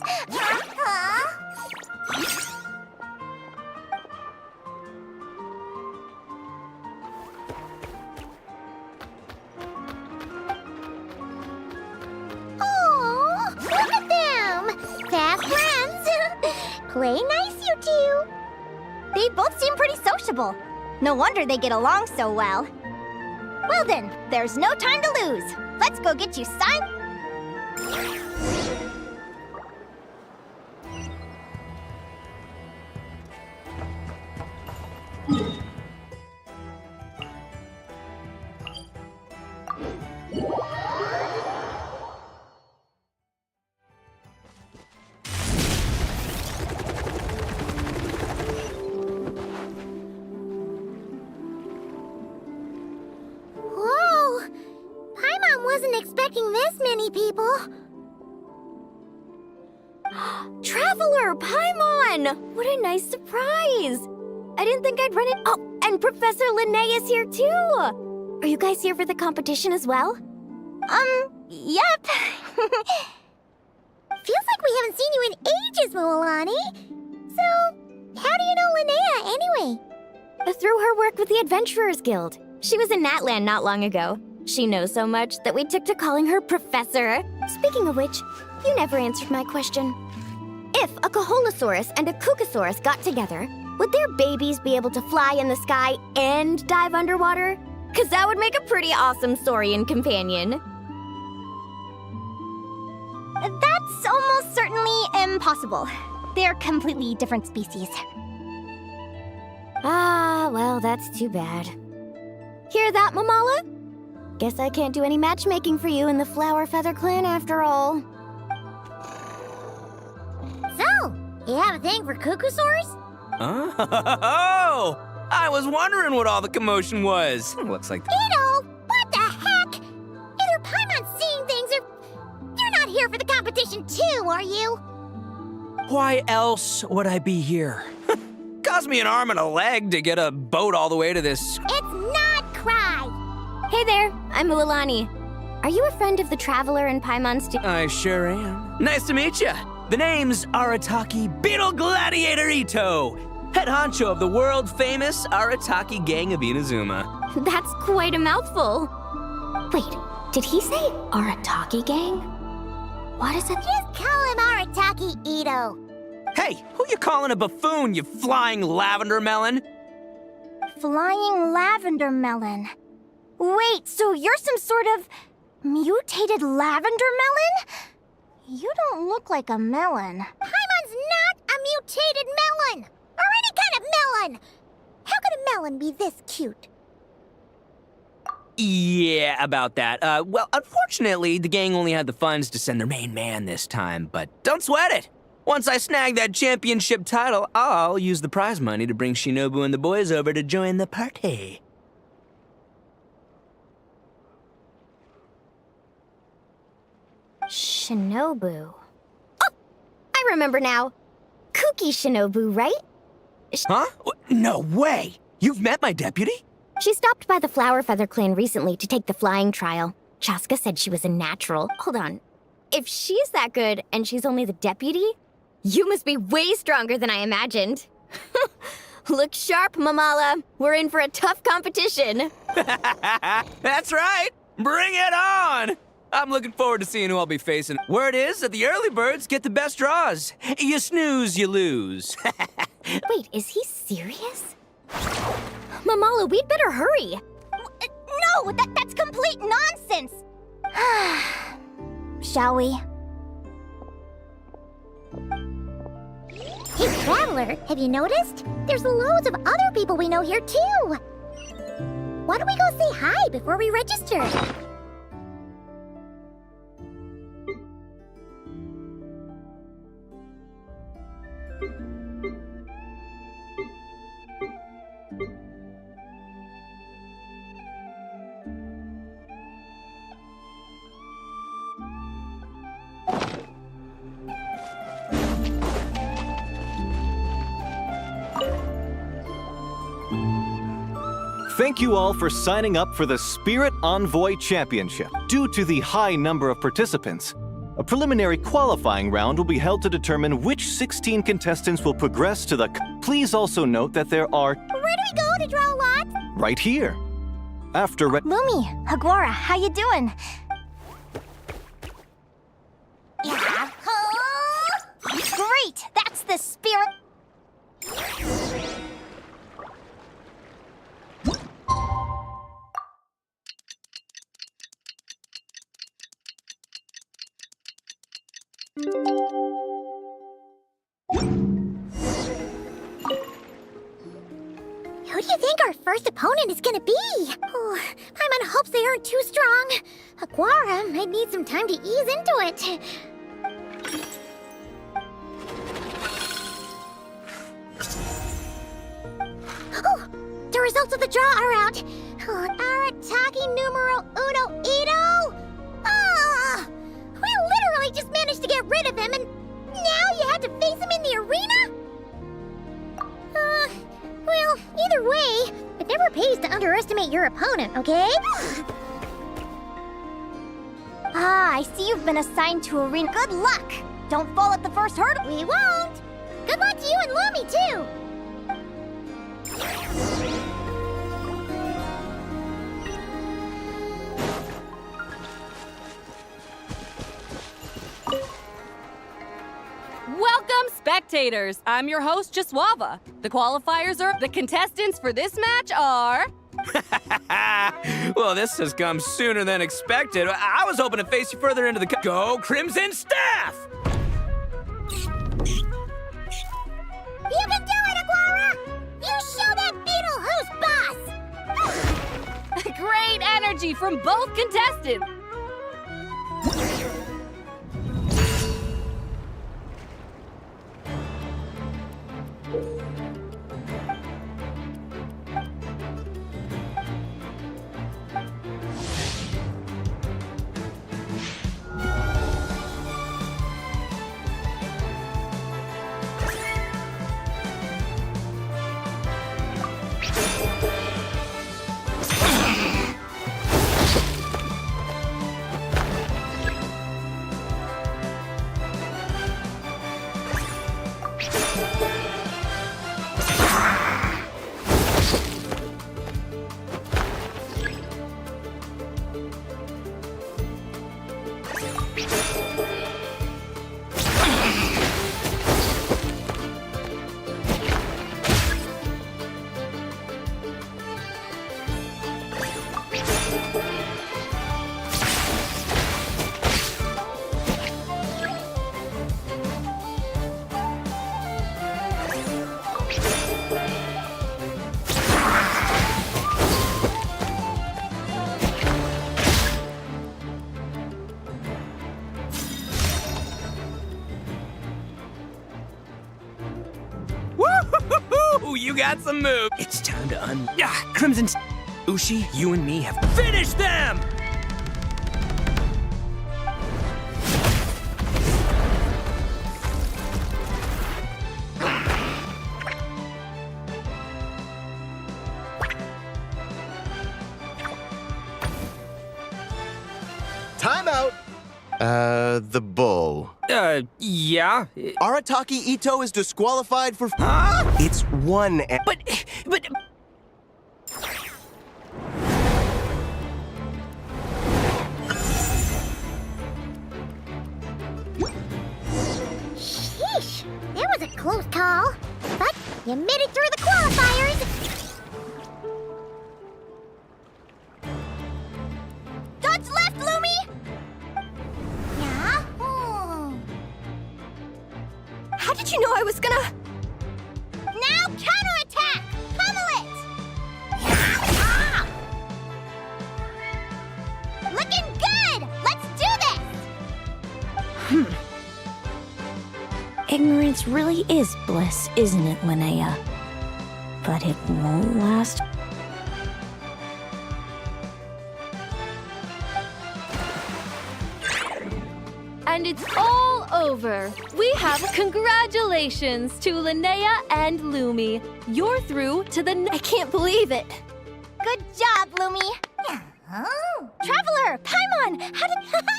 Oh, look at them! Fast friends! Play nice, you two! They both seem pretty sociable. No wonder they get along so well. Well then, there's no time to lose. Let's go get you signed. Whoa! Paimon wasn't expecting this many people. Traveler, Paimon! What a nice surprise! I didn't think I'd run it. Oh, and Professor Linnae is here too! Are you guys here for the competition as well? Yep. Feels like we haven't seen you in ages, Moalani. So, how do you know Linnea anyway? Through her work with the Adventurers Guild. She was in Natland not long ago. She knows so much that we took to calling her Professor. Speaking of which, you never answered my question. If a Kaholosaurus and a Kukasaurus got together, would their babies be able to fly in the sky and dive underwater? 'Cause that would make a pretty awesome saurian companion. That's almost certainly impossible. They're completely different species. Ah, well, that's too bad. Hear that, Mamala? Guess I can't do any matchmaking for you in the Flower Feather Clan after all. So, you have a thing for Kukusaurs? Oh! I was wondering what all the commotion was. Looks like... Ito, what the heck? Either Paimon's seeing things or you're not here for the competition too, are you? Why else would I be here? Cost me an arm and a leg to get a boat all the way to this... It's not Cry. Hey there, I'm Ualani. Are you a friend of the Traveler and Paimon's I sure am. Nice to meet you. The name's Arataki Beetle Gladiator Ito, head honcho of the world-famous Arataki Gang of Inazuma. That's quite a mouthful. Wait, did he say Arataki Gang? What is it? Just call him Arataki Ito. Hey, who you calling a buffoon, you flying lavender melon? Flying lavender melon. Wait, so you're some sort of mutated lavender melon? You don't look like a melon. Paimon's not a mutated melon, or any kind of melon. How could a melon be this cute? Yeah, about that. Well, unfortunately, the gang only had the funds to send their main man this time, but don't sweat it. Once I snag that championship title, I'll use the prize money to bring Shinobu and the boys over to join the party. Shinobu. Oh! I remember now. Kuki Shinobu, right? Huh? No way! You've met my deputy? She stopped by the Flower Feather Clan recently to take the flying trial. Chaska said she was a natural. Hold on. If she's that good and she's only the deputy, you must be way stronger than I imagined. Look sharp, Mamala. We're in for a tough competition. That's right! Bring it on! I'm looking forward to seeing who I'll be facing. Word is that the early birds get the best draws. You snooze, you lose. Wait, is he serious? Mamala, we'd better hurry. No, that's complete nonsense. Shall we? Hey, Traveler, have you noticed? There's loads of other people we know here too. Why don't we go say hi before we register? Thank you all for signing up for the Spirit Envoy Championship. Due to the high number of participants, a preliminary qualifying round will be held to determine which 16 contestants will progress to the... Please also note that there are... Where do we go to draw lots? right here. After... Lumi, Hagwara, how you doing? Yeah. Great! That's the spirit! Who do you think our first opponent is gonna be? Oh, Paimon hopes they aren't too strong. Aguara might need some time to ease into it. Oh, the results of the draw are out. Oh, Arataki numero uno Ito? Ah! We literally just managed to get rid of him, and now you have to face him in the arena? Well, either way, it never pays to underestimate your opponent, okay? Ah, I see you've been assigned to arena. Good luck! Don't fall at the first hurdle. We won't! Good luck to you and Lumi, too! Welcome, spectators. I'm your host, Jaswava. The qualifiers are... The contestants for this match are... Well, this has come sooner than expected. I was hoping to face you further into the... Go Crimson Staff! You can do it, Aguara! You show that beetle who's boss! Great energy from both contestants. Woo-hoo-hoo-hoo! You got some moves. It's time to Crimson... Ushi, you and me have finished them! Time out! The bull. Yeah? Arataki Ito is disqualified for... Huh? It's one... But... Sheesh, that was a close call. But you made it through the qualifiers. Dodge left, Lumi! Yeah? How did you know I was gonna... Now counterattack! Pummel it! Looking good! Let's do this! Ignorance really is bliss, isn't it, Linnea? But it won't last. And it's all over. We have congratulations to Linnea and Lumi. You're through to the I can't believe it. Good job, Lumi. Traveler, Paimon, how did...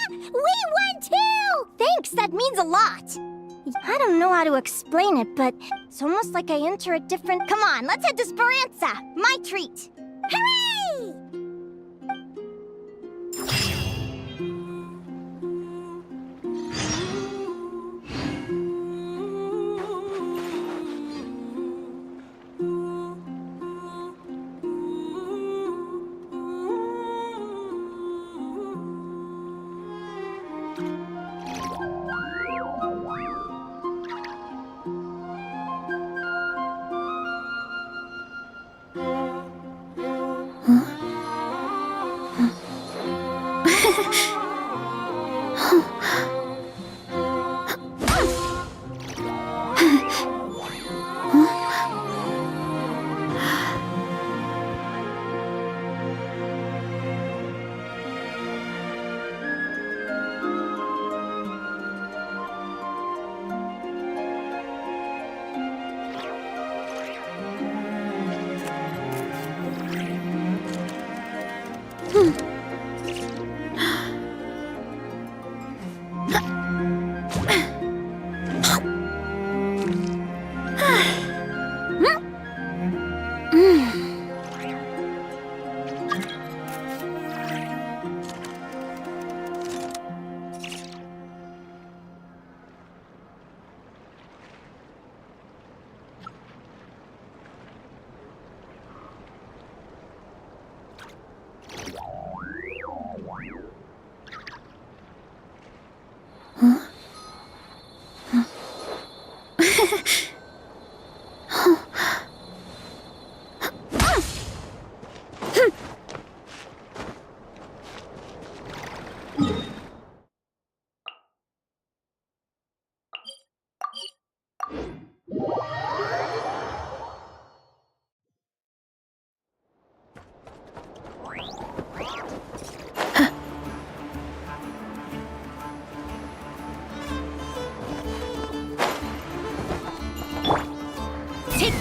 We won too! Thanks, that means a lot. I don't know how to explain it, but it's almost like I enter a different... Come on, let's head to Speranza, my treat. Hooray!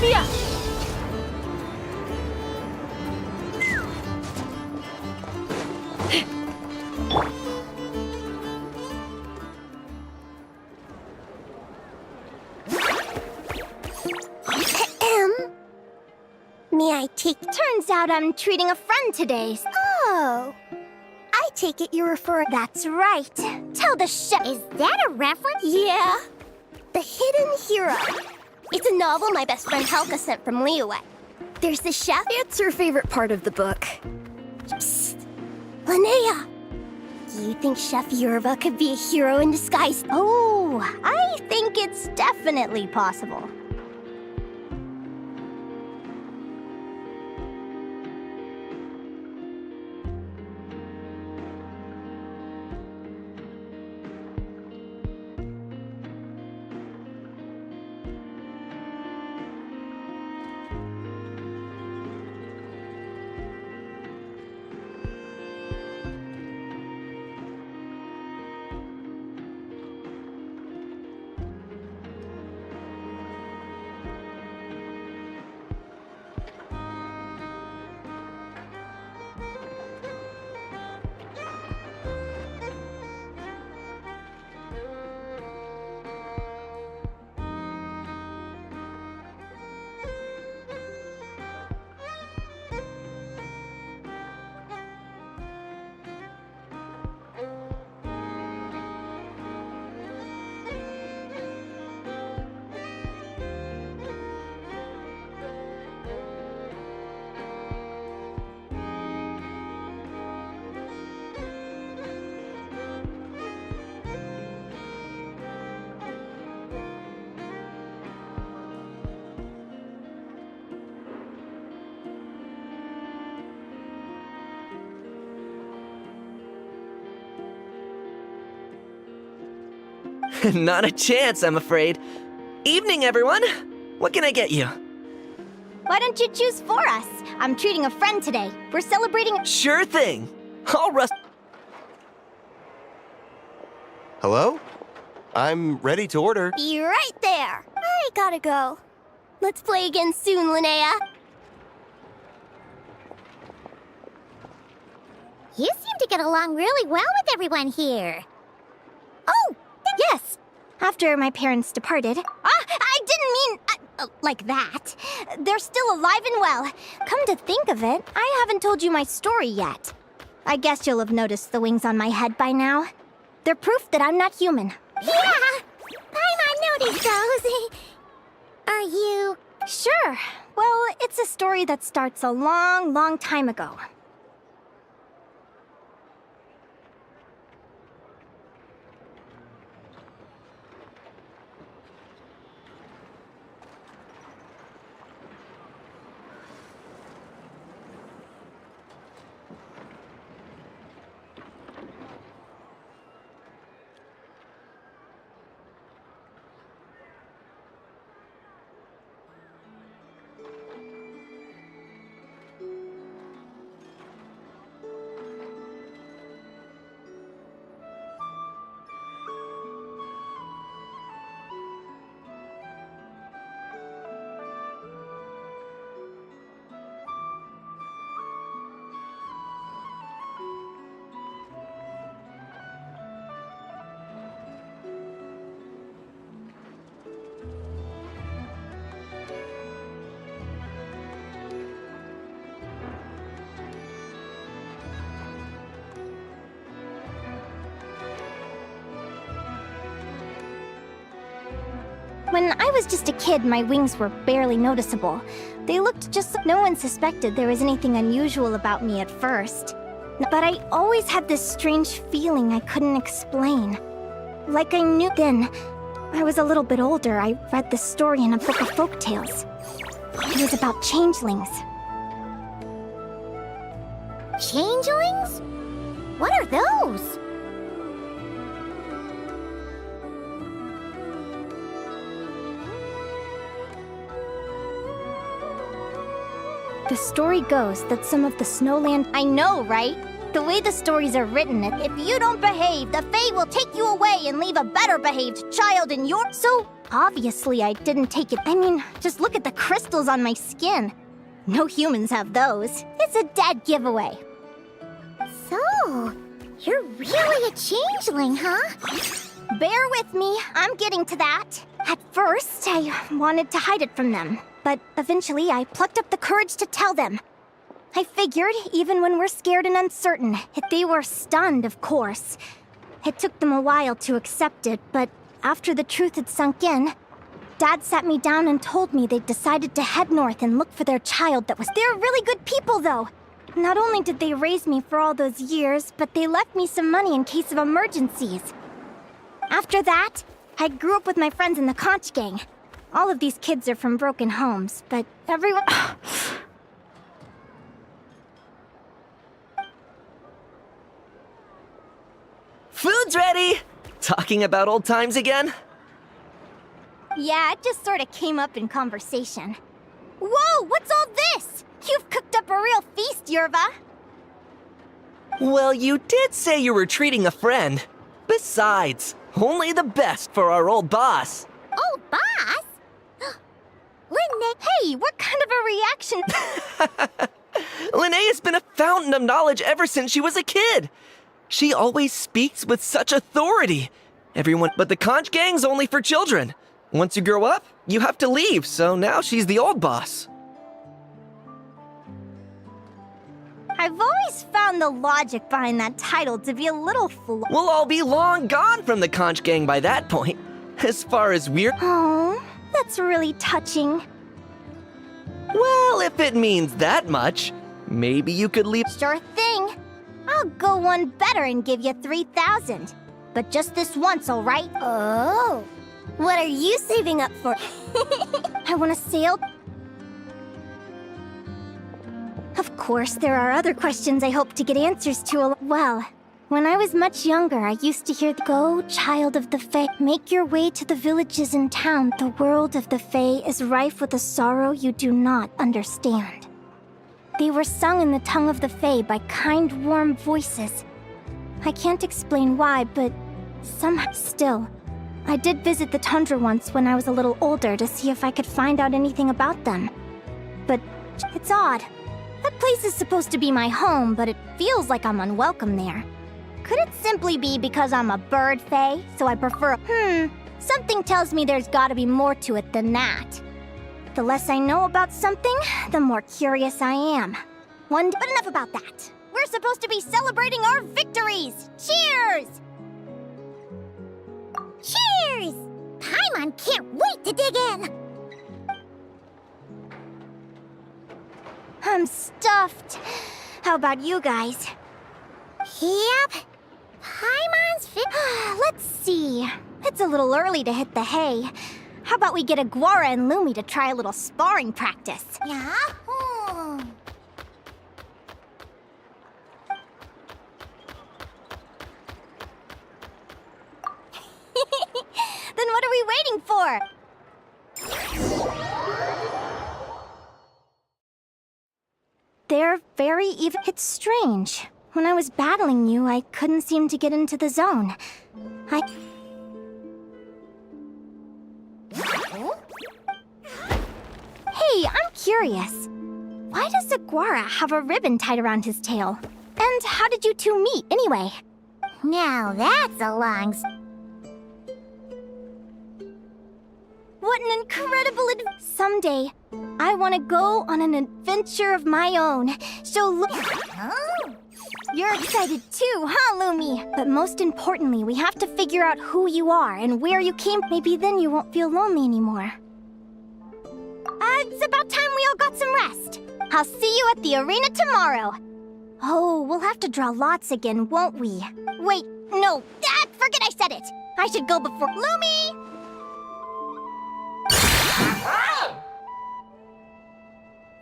Yeah. May I take? Turns out I'm treating a friend today. Oh. I take it you refer. That's right. Tell the chef. Is that a reference? Yeah. The Hidden Hero. It's a novel my best friend Helka sent from Liyue. There's the chef. It's her favorite part of the book. Psst. Linnea. Do you think Chef Yerva could be a hero in disguise? Oh, I think it's definitely possible. Not a chance, I'm afraid. Evening, everyone. What can I get you? Why don't you choose for us? I'm treating a friend today. We're celebrating. Sure thing. I'll rust. Hello? I'm ready to order. Be right there. I gotta go. Let's play again soon, Linnea. You seem to get along really well with everyone here. Oh, yes. After my parents departed. I didn't mean like that. They're still alive and well. Come to think of it, I haven't told you my story yet. I guess you'll have noticed the wings on my head by now. They're proof that I'm not human. Yeah, I noticed those. Are you? Sure. Well, it's a story that starts a long, long time ago. When I was just a kid, my wings were barely noticeable. They looked just like no one suspected there was anything unusual about me at first. But I always had this strange feeling I couldn't explain. Like I knew then. I was a little bit older, I read this story in a book of folktales. It was about changelings. Changelings? What are those? The story goes that some of the snowland... I know, right? The way the stories are written, if you don't behave, the Fae will take you away and leave a better behaved child in your... So, obviously I didn't take it. I mean, just look at the crystals on my skin. No humans have those. It's a dead giveaway. So, you're really a changeling, huh? Bear with me, I'm getting to that. At first, I wanted to hide it from them, but eventually I plucked up the courage to tell them. I figured, even when we're scared and uncertain, they were stunned, of course. It took them a while to accept it, but after the truth had sunk in, Dad sat me down and told me they'd decided to head north and look for their child that was... They're really good people, though! Not only did they raise me for all those years, but they left me some money in case of emergencies. After that, I grew up with my friends in the Conch Gang. All of these kids are from broken homes, but everyone... Food's ready! Talking about old times again? Yeah, it just sort of came up in conversation. Whoa, what's all this? You've cooked up a real feast, Yerva. Well, you did say you were treating a friend. Besides, only the best for our old boss. Oh, boss? Linne, Hey, what kind of a reaction? Linnea's been a fountain of knowledge ever since she was a kid. She always speaks with such authority. Everyone, but the Conch Gang's only for children. Once you grow up, you have to leave, so now she's the old boss. I've always found the logic behind that title to be a little We'll all be long gone from the Conch Gang by that point. As far as we're... Oh, that's really touching. Well, if it means that much, maybe you could leave... Sure thing. I'll go one better and give you 3,000. But just this once, all right? Oh, what are you saving up for? I want to sail... Of course, there are other questions I hope to get answers to. Well, when I was much younger, I used to hear Go, child of the Fae, make your way to the villages and town. The world of the Fae is rife with a sorrow you do not understand. They were sung in the tongue of the Fae by kind, warm voices. I can't explain why, but somehow still. I did visit the tundra once when I was a little older to see if I could find out anything about them. But it's odd. That place is supposed to be my home, but it feels like I'm unwelcome there. Could it simply be because I'm a bird Fae, so I prefer... Something tells me there's gotta be more to it than that. The less I know about something, the more curious I am. But enough about that. We're supposed to be celebrating our victories! Cheers! Cheers! Paimon can't wait to dig in! I'm stuffed. How about you guys? Yep. Paimon's Let's see. It's a little early to hit the hay. How about we get Aguara and Lumi to try a little sparring practice? Yeah? Then what are we waiting for? They're very even. It's strange. When I was battling you, I couldn't seem to get into the zone. Hey, I'm curious. Why does Aguara have a ribbon tied around his tail? And how did you two meet, anyway? Now that's a long... What an incredible Someday, I want to go on an adventure of my own. So You're excited too, huh, Lumi? But most importantly, we have to figure out who you are and where you came. Maybe then you won't feel lonely anymore. It's about time we all got some rest. I'll see you at the arena tomorrow. Oh, we'll have to draw lots again, won't we? Wait, no, forget I said it. I should go before Lumi!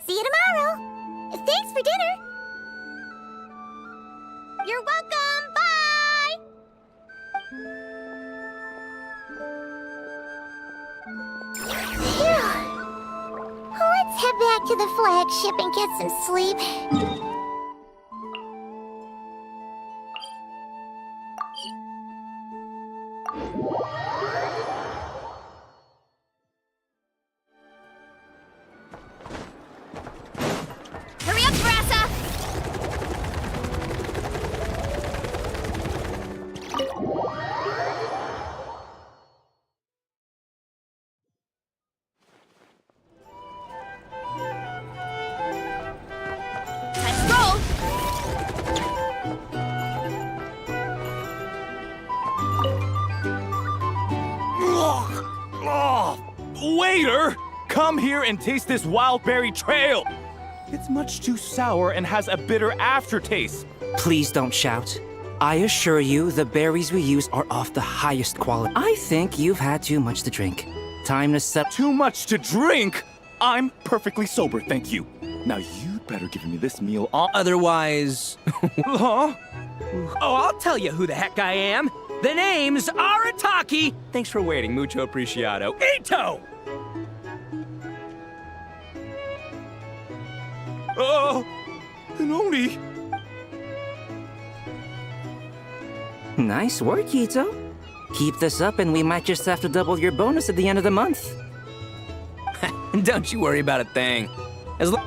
See you tomorrow. Thanks for dinner. You're welcome. Bye! Let's head back to the flagship and get some sleep. Hurry up, Brassa! Let's roll! Waiter! Come here and taste this wild berry trail! It's much too sour and has a bitter aftertaste. Please don't shout. I assure you, the berries we use are of the highest quality. I think you've had too much to drink. Time to set. Too much to drink? I'm perfectly sober, thank you. Now you'd better give me this meal on. Otherwise. Huh? Oh, I'll tell you who the heck I am. The name's Arataki. Thanks for waiting, mucho apreciado. Ito! Hinoni. Nice work, Ito. Keep this up and we might just have to double your bonus at the end of the month. Don't you worry about a thing. As long...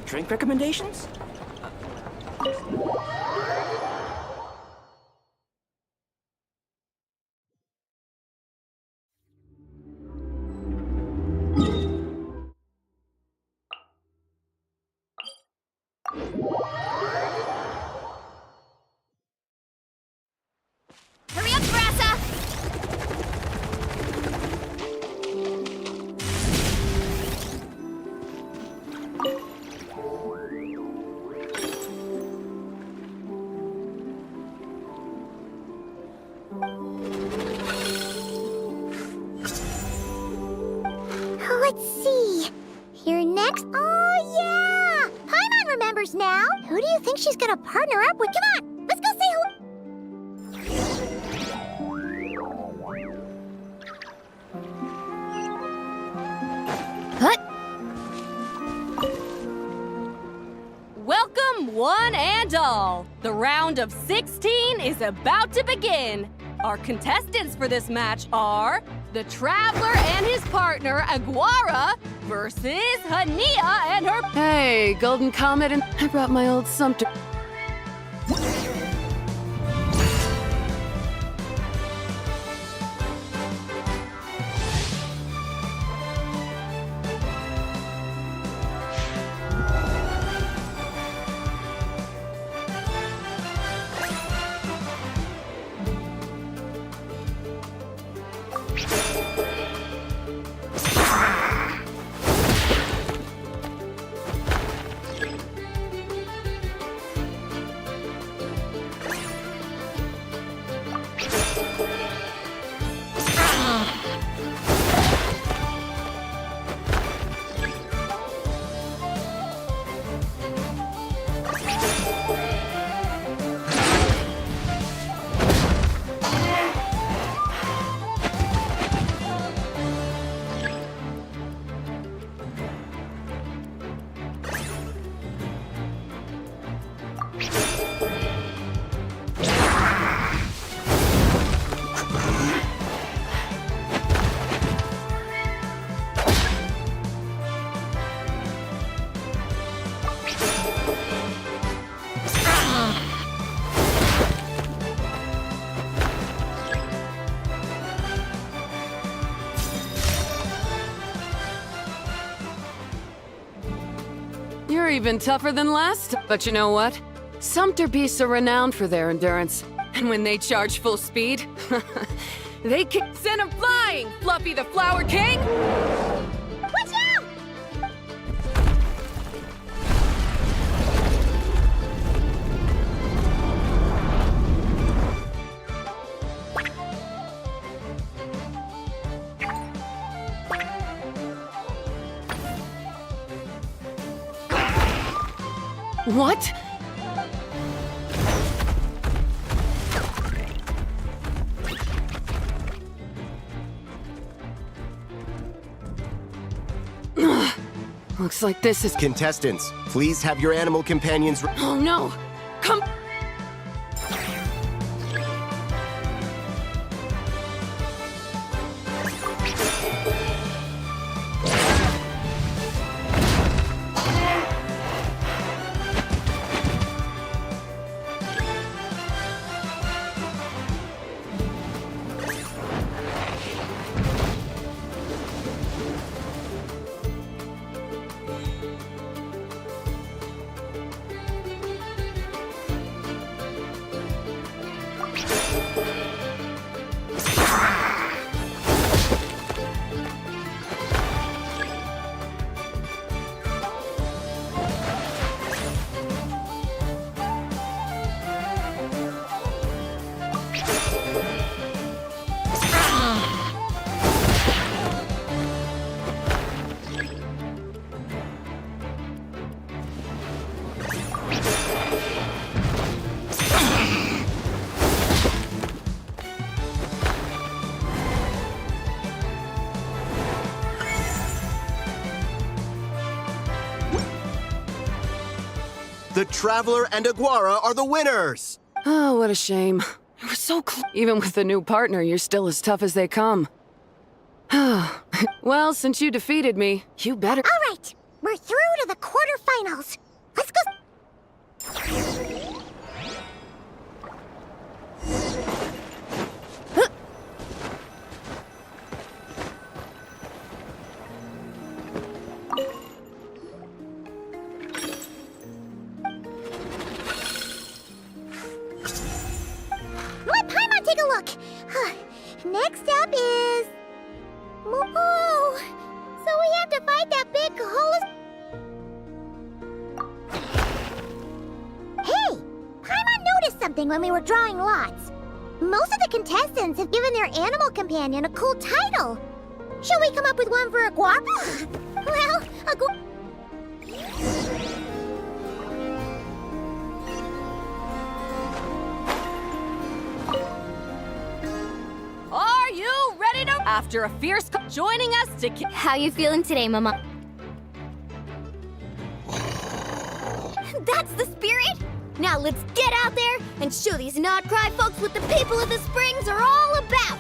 Drink recommendations? Hurry up, Brassa! Let's see. Here next. Oh, yeah! Paimon remembers now. Who do you think she's gonna partner up with? Come on, let's go say hello. Welcome, one and all. The round of 16 is about to begin. Our contestants for this match are the Traveler and his partner, Aguara, versus Hania and her... Hey, Golden Comet, and I brought my old Sumter. You're even tougher than last. But you know what? Sumter beasts are renowned for their endurance. And when they charge full speed, they can send him flying! Fluffy the Flower King! Watch out! What? Looks like this is... Contestants, please have your animal companions. Oh no! Come... The Traveler and Aguara are the winners! Oh, what a shame. It was so close. Even with the new partner, you're still as tough as they come. Well, since you defeated me, you better... All right, we're through to the quarterfinals. Let's go. Let Paimon take a look. Next up is... Oh, so we have to fight that big Hey, Paimon noticed something when we were drawing lots. Most of the contestants have given their animal companion a cool title. Should we come up with one for Aguara? Well, Are you ready to... After a fierce... Joining us to... How you feeling today, Mama? That's the spirit! Now let's get out there and show these not-cry folks what the people of the Springs are all about!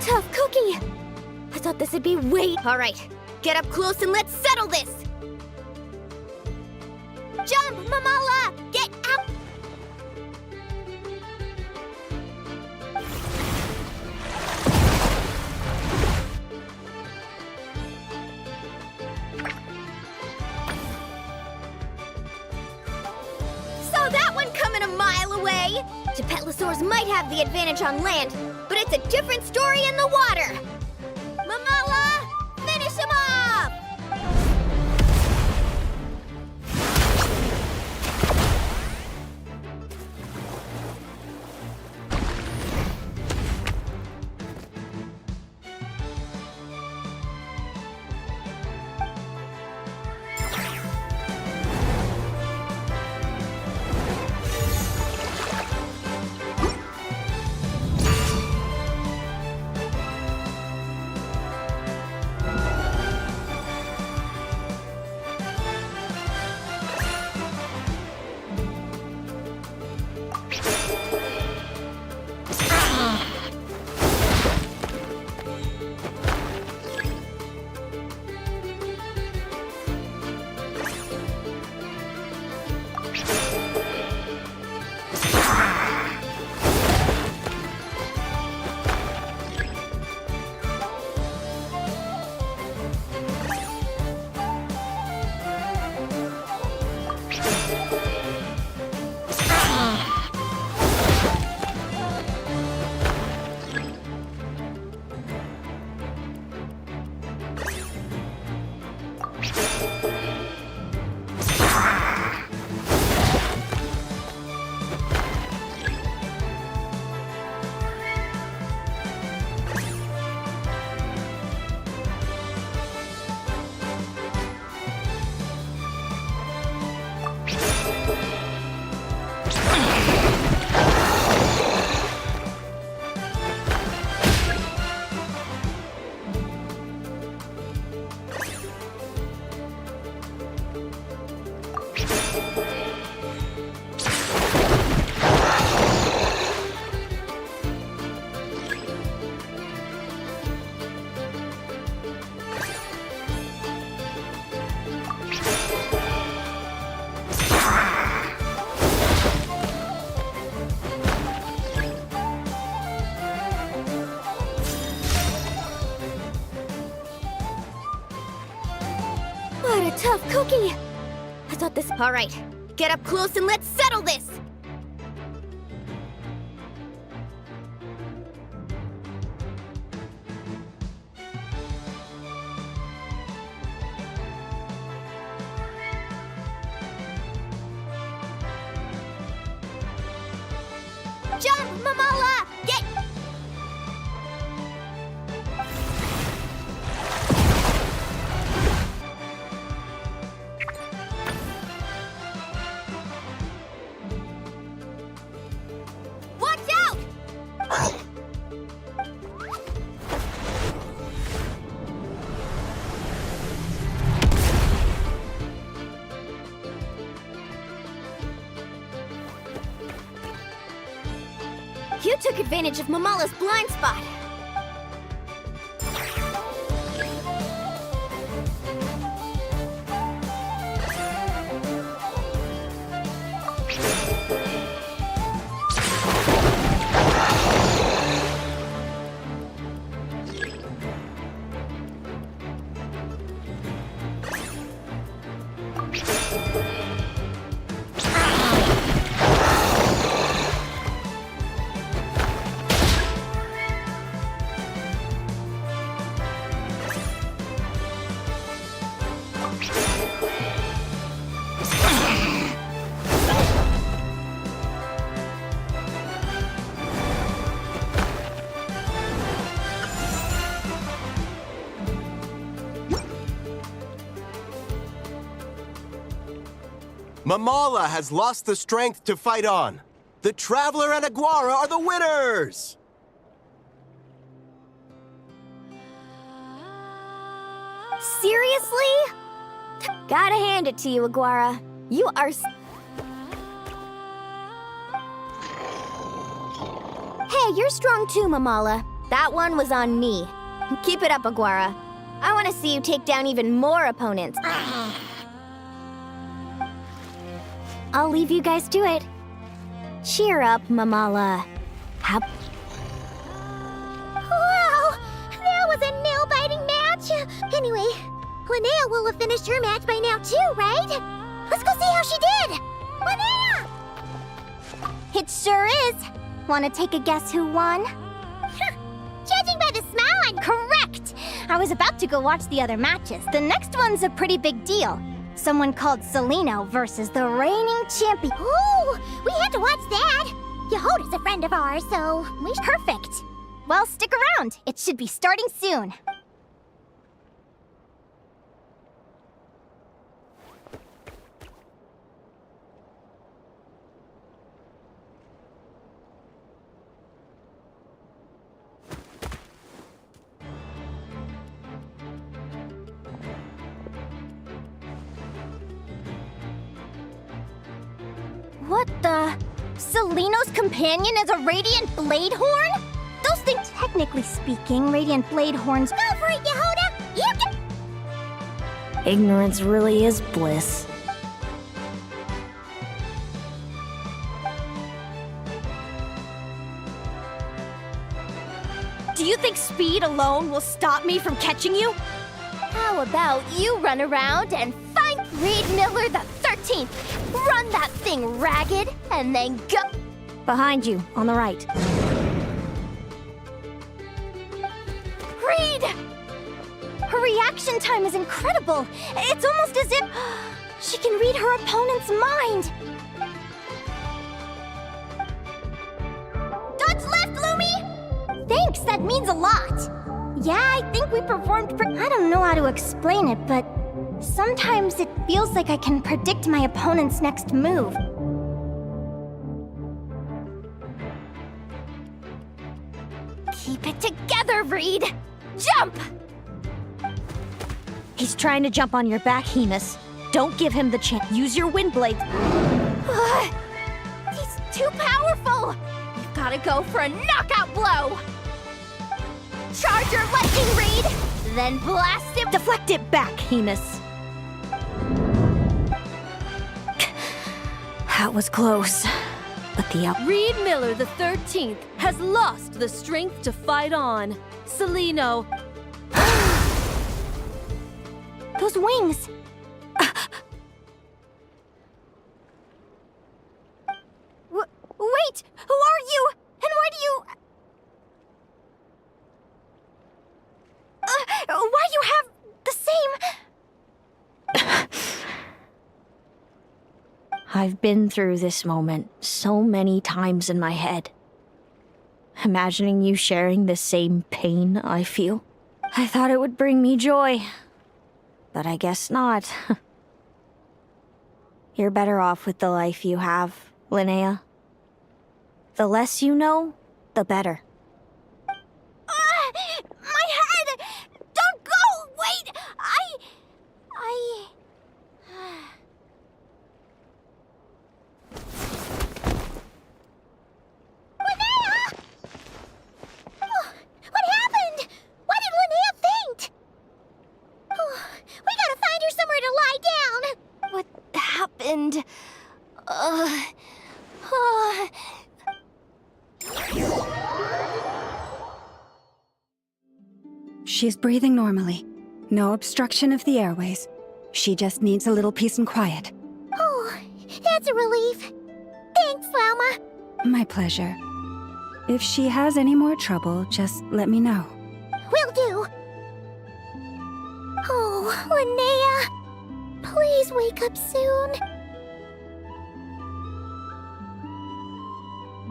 tough cookie! I thought this would be way... Alright, get up close and let's settle this! Jump, Mamala! Get up! Saw that one coming a mile away! Gepetlosaurs might have the advantage on land, but it's a different story in the water! Mamala! Finish him off! What a tough cookie! I thought this... Alright, get up close and let's settle this! Jump, Mamala! Get... Watch out! You took advantage of Mamala's blind spot. Mamala has lost the strength to fight on. The Traveler and Aguara are the winners! Seriously? Gotta hand it to you, Aguara. You are... Hey, you're strong too, Mamala. That one was on me. Keep it up, Aguara. I want to see you take down even more opponents. I'll leave you guys to it. Cheer up, Mamala. Wow! That was a nail-biting match! Anyway, Linnea will have finished her match by now too, right? Let's go see how she did! Linnea! It sure is. Want to take a guess who won? Judging by the smile, I'm Correct! I was about to go watch the other matches. The next one's a pretty big deal. Someone called Celino versus the reigning champion. Ooh, we had to watch that. Yehoda's a friend of ours, so we Perfect. Well, stick around. It should be starting soon. What the? Celino's companion is a Radiant Blade Horn? Those things, technically speaking, Radiant Blade Horns. go for it, Yehoda. You can. Ignorance really is bliss. Do you think speed alone will stop me from catching you? How about you run around and find Reed Miller the 13th? Run that thing ragged, and then go. Behind you, on the right. Reed! Her reaction time is incredible. It's almost as if she can read her opponent's mind. Dodge left, Lumi! Thanks, that means a lot. Yeah, I think we performed I don't know how to explain it, but sometimes it feels like I can predict my opponent's next move. Keep it together, Reed! Jump! He's trying to jump on your back, Hemus. Don't give him the chance. Use your wind blades. He's too powerful! You've gotta go for a knockout blow! Charge your lightning, Reed! Then blast him! Deflect it back, Hemus. That was close. But the Reed Miller the 13th has lost the strength to fight on. Celino. Those wings! Wait! Who are you? And why do you... why do you have the same... I've been through this moment so many times in my head. Imagining you sharing the same pain I feel. I thought it would bring me joy. But I guess not. You're better off with the life you have, Linnea. The less you know, the better. My head! Don't go! Wait! Linnea! What happened? Why did Linnea faint? We gotta find her somewhere to lie down. What happened? She's breathing normally. No obstruction of the airways. She just needs a little peace and quiet. Oh, that's a relief. Thanks, Lauma. My pleasure. If she has any more trouble, just let me know. Will do. Oh, Linnea. Please wake up soon.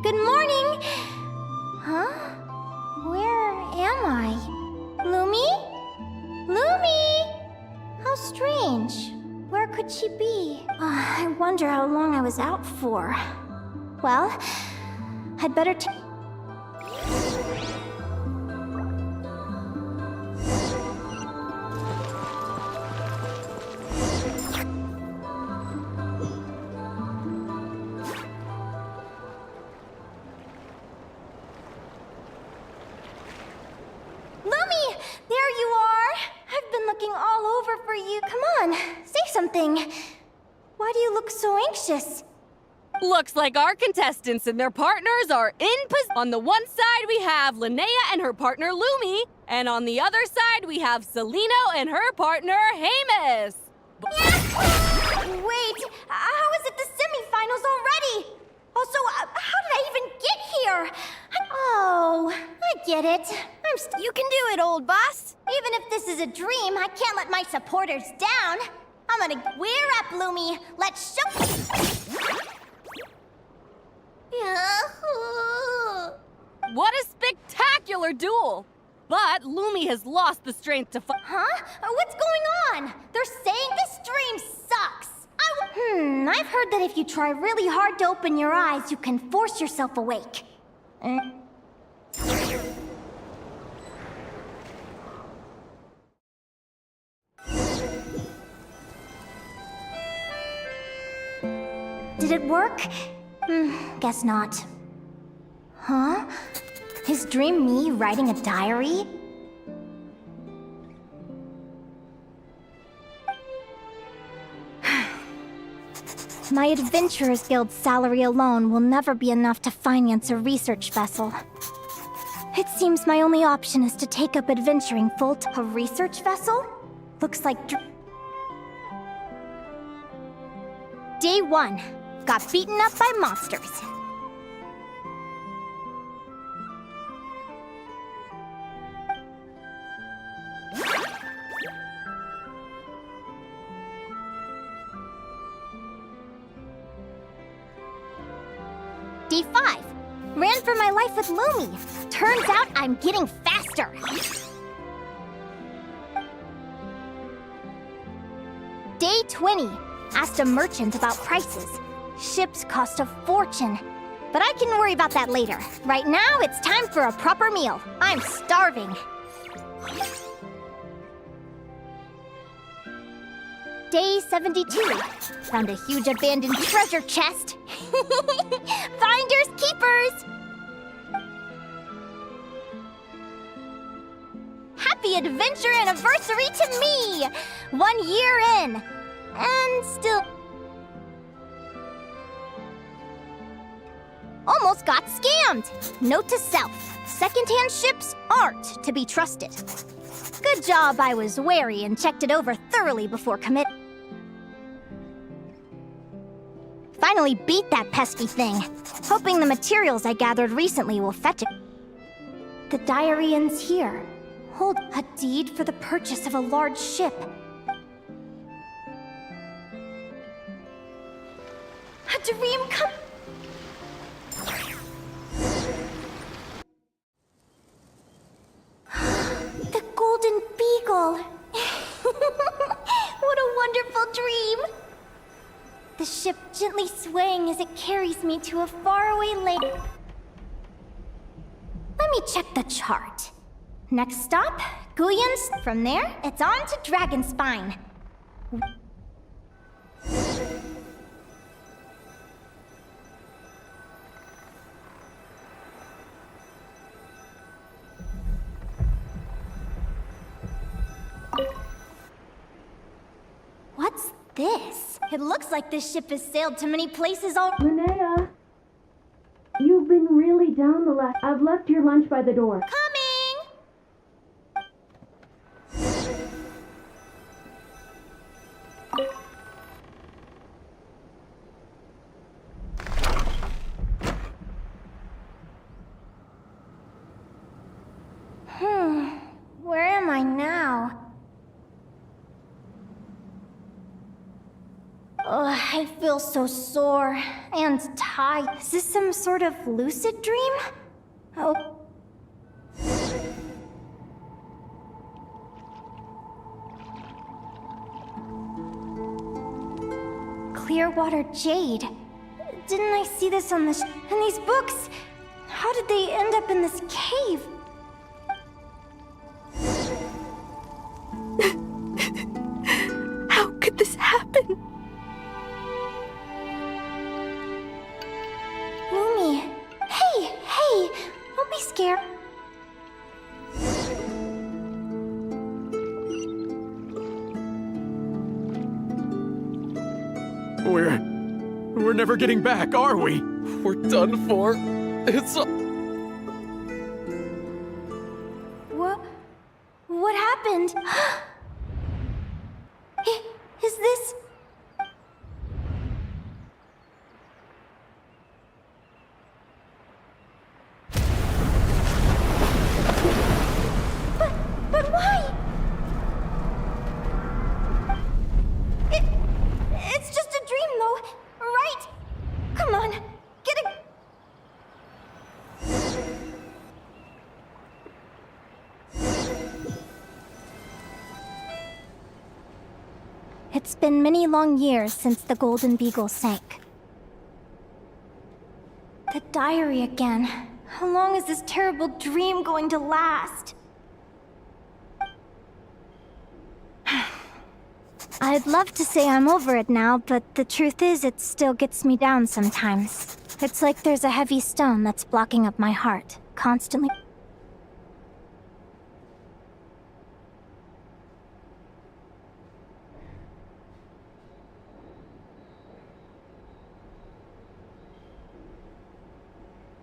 Good morning! Huh? Where am I? Lumi? Lumi! How strange. Where could she be? I wonder how long I was out for. Well, I'd better on, say something. Why do you look so anxious? Looks like our contestants and their partners are in position. On the one side, we have Linnea and her partner Lumi, and on the other side, we have Celino and her partner Hamus. Wait, how is it the semifinals already? Also, how did I even get here? Oh, I get it. You can do it, old boss. Even if this is a dream, I can't let my supporters down. I'm gonna wear up, Lumi. Let's show. What a spectacular duel! But Lumi has lost the strength to fight. Huh? What's going on? They're saying this dream sucks. I've heard that if you try really hard to open your eyes, you can force yourself awake. Did it work? Guess not. Huh? Is Dream me writing a diary? My Adventurers Guild salary alone will never be enough to finance a research vessel. It seems my only option is to take up adventuring full-time. A research vessel? Looks like Day 1. Got beaten up by monsters. Day 5. Ran for my life with Lumi. Turns out I'm getting faster. Day 20. Asked a merchant about prices. Ships cost a fortune. But I can worry about that later. Right now, it's time for a proper meal. I'm starving. Day 72. Found a huge abandoned treasure chest. Finders keepers! Happy adventure anniversary to me! 1 year in. And still... Almost got scammed! Note to self. Secondhand ships aren't to be trusted. Good job I was wary and checked it over thoroughly before commit. Finally beat that pesky thing. Hoping the materials I gathered recently will fetch it. The diary ends here. Hold a deed for the purchase of a large ship. A dream come... The Golden Beagle. What a wonderful dream. The ship gently swaying as it carries me to a faraway lake. Let me check the chart. Next stop, Guyans. From there, it's on to Dragonspine. What's this? It looks like this ship has sailed to many places already. Linnea, you've been really down the last. I've left your lunch by the door. Where am I now? I feel so sore and tired. Is this some sort of lucid dream? Oh. Clearwater Jade. Didn't I see this on the and these books? How did they end up in this cave? How could this happen? Lumi. Hey, don't be scared. We're never getting back, are we? We're done for. It's What happened? Is this... But why? It's just a dream, though, right? Come on, get it. It's been many long years since the Golden Beagle sank. The diary again. How long is this terrible dream going to last? I'd love to say I'm over it now, but the truth is it still gets me down sometimes. It's like there's a heavy stone that's blocking up my heart, constantly.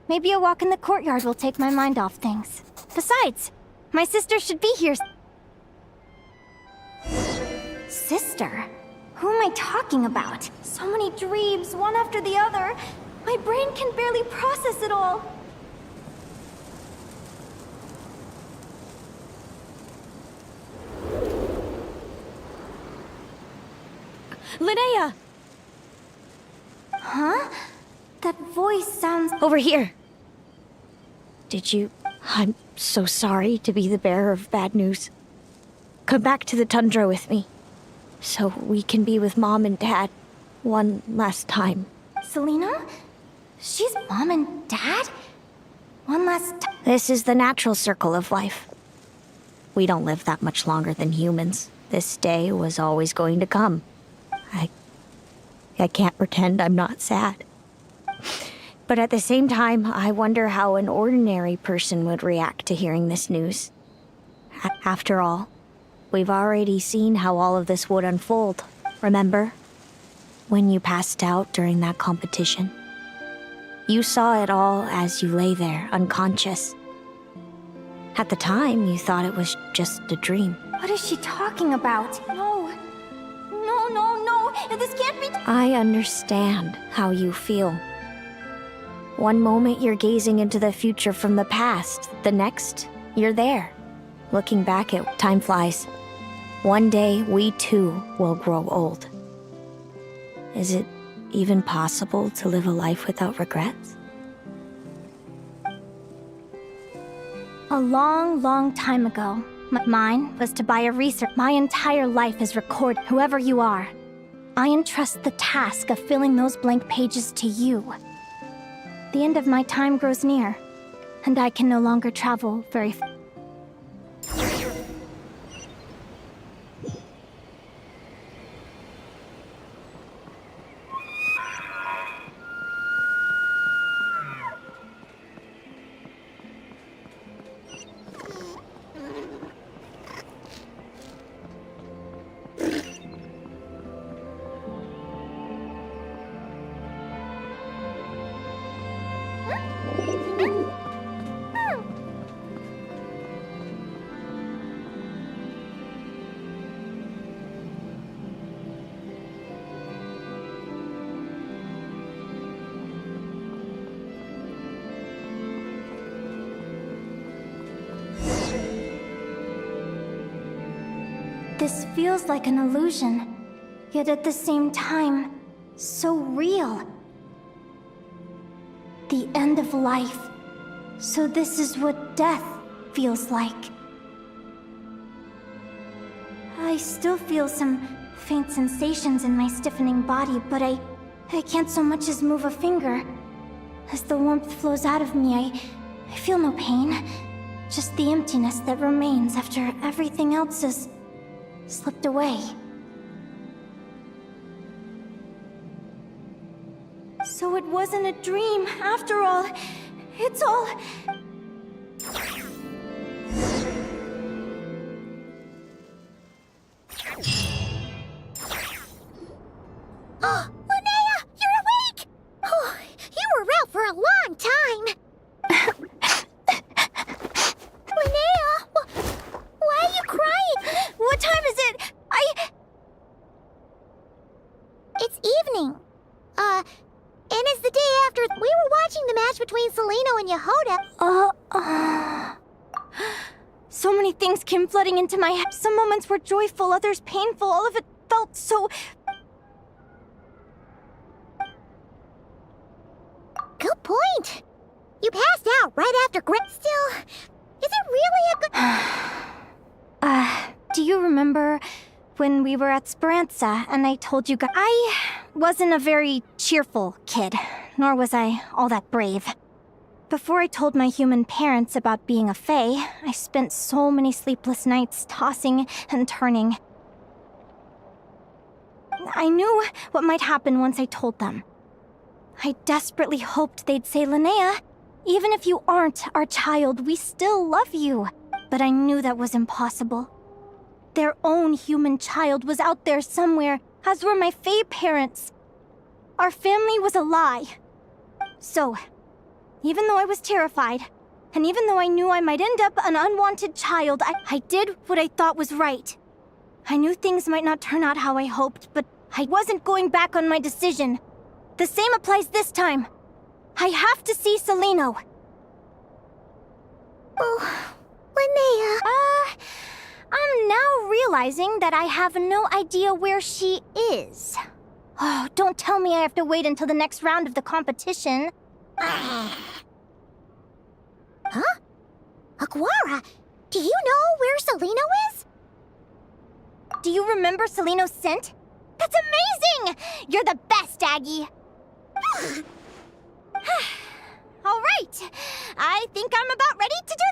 Maybe a walk in the courtyard will take my mind off things. Besides, my sister should be here. Sister? Who am I talking about? So many dreams, one after the other. My brain can barely process it all. Linnea! Huh? That voice sounds... Over here. Did you... I'm so sorry to be the bearer of bad news. Come back to the tundra with me, so we can be with Mom and Dad one last time. Selena? She's Mom and Dad? One last time. This is the natural circle of life. We don't live that much longer than humans. This day was always going to come. I can't pretend I'm not sad. But at the same time, I wonder how an ordinary person would react to hearing this news. After all, we've already seen how all of this would unfold. Remember? When you passed out during that competition. You saw it all as you lay there, unconscious. At the time, you thought it was just a dream. What is she talking about? No. No, no, no. This can't be... I understand how you feel. One moment you're gazing into the future from the past. The next, you're there. Looking back at time flies. One day, we too will grow old. Is it even possible to live a life without regrets? A long, long time ago, mine was to buy a research. My entire life is recorded, whoever you are. I entrust the task of filling those blank pages to you. The end of my time grows near, and I can no longer travel very far. This feels like an illusion, yet at the same time, so real. The end of life. So this is what death feels like. I still feel some faint sensations in my stiffening body, but I can't so much as move a finger. As the warmth flows out of me, I feel no pain. Just the emptiness that remains after everything else is slipped away. So it wasn't a dream, after all. It's all... Oh, It's evening. And it's the day after we were watching the match between Seleno and Yehoda. So many things came flooding into my head. Some moments were joyful, others painful. All of it felt so... Good point. You passed out right after Still, is it really a good... Do you remember when we were at Speranza and I told you guys... I wasn't a very cheerful kid, nor was I all that brave. Before I told my human parents about being a fae, I spent so many sleepless nights tossing and turning. I knew what might happen once I told them. I desperately hoped they'd say, Linnea, even if you aren't our child, we still love you. But I knew that was impossible. Their own human child was out there somewhere, as were my fae parents. Our family was a lie. So, even though I was terrified, and even though I knew I might end up an unwanted child, I did what I thought was right. I knew things might not turn out how I hoped, but I wasn't going back on my decision. The same applies this time. I have to see Seleno. Oh, Linnea. I'm now realizing that I have no idea where she is. Oh, don't tell me I have to wait until the next round of the competition. Huh? Aguara, do you know where Seleno is? Do you remember Seleno's scent? That's amazing! You're the best, Aggie! All right, I think I'm about ready to do...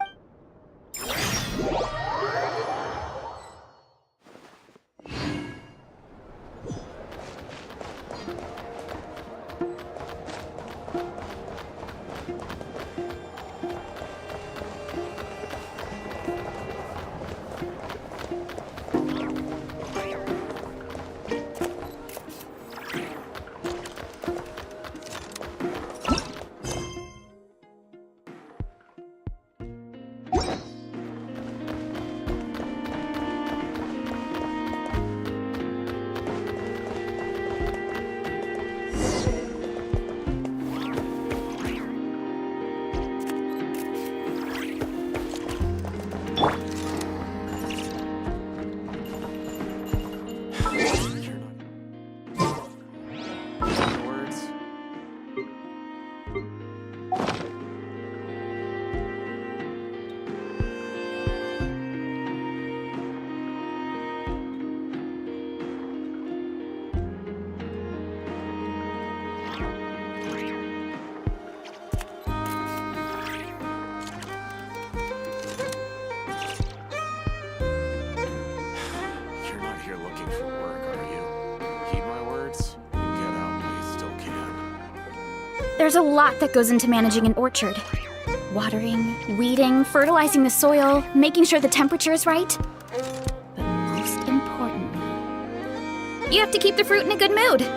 There's a lot that goes into managing an orchard. Watering, weeding, fertilizing the soil, making sure the temperature is right. But most importantly, you have to keep the fruit in a good mood.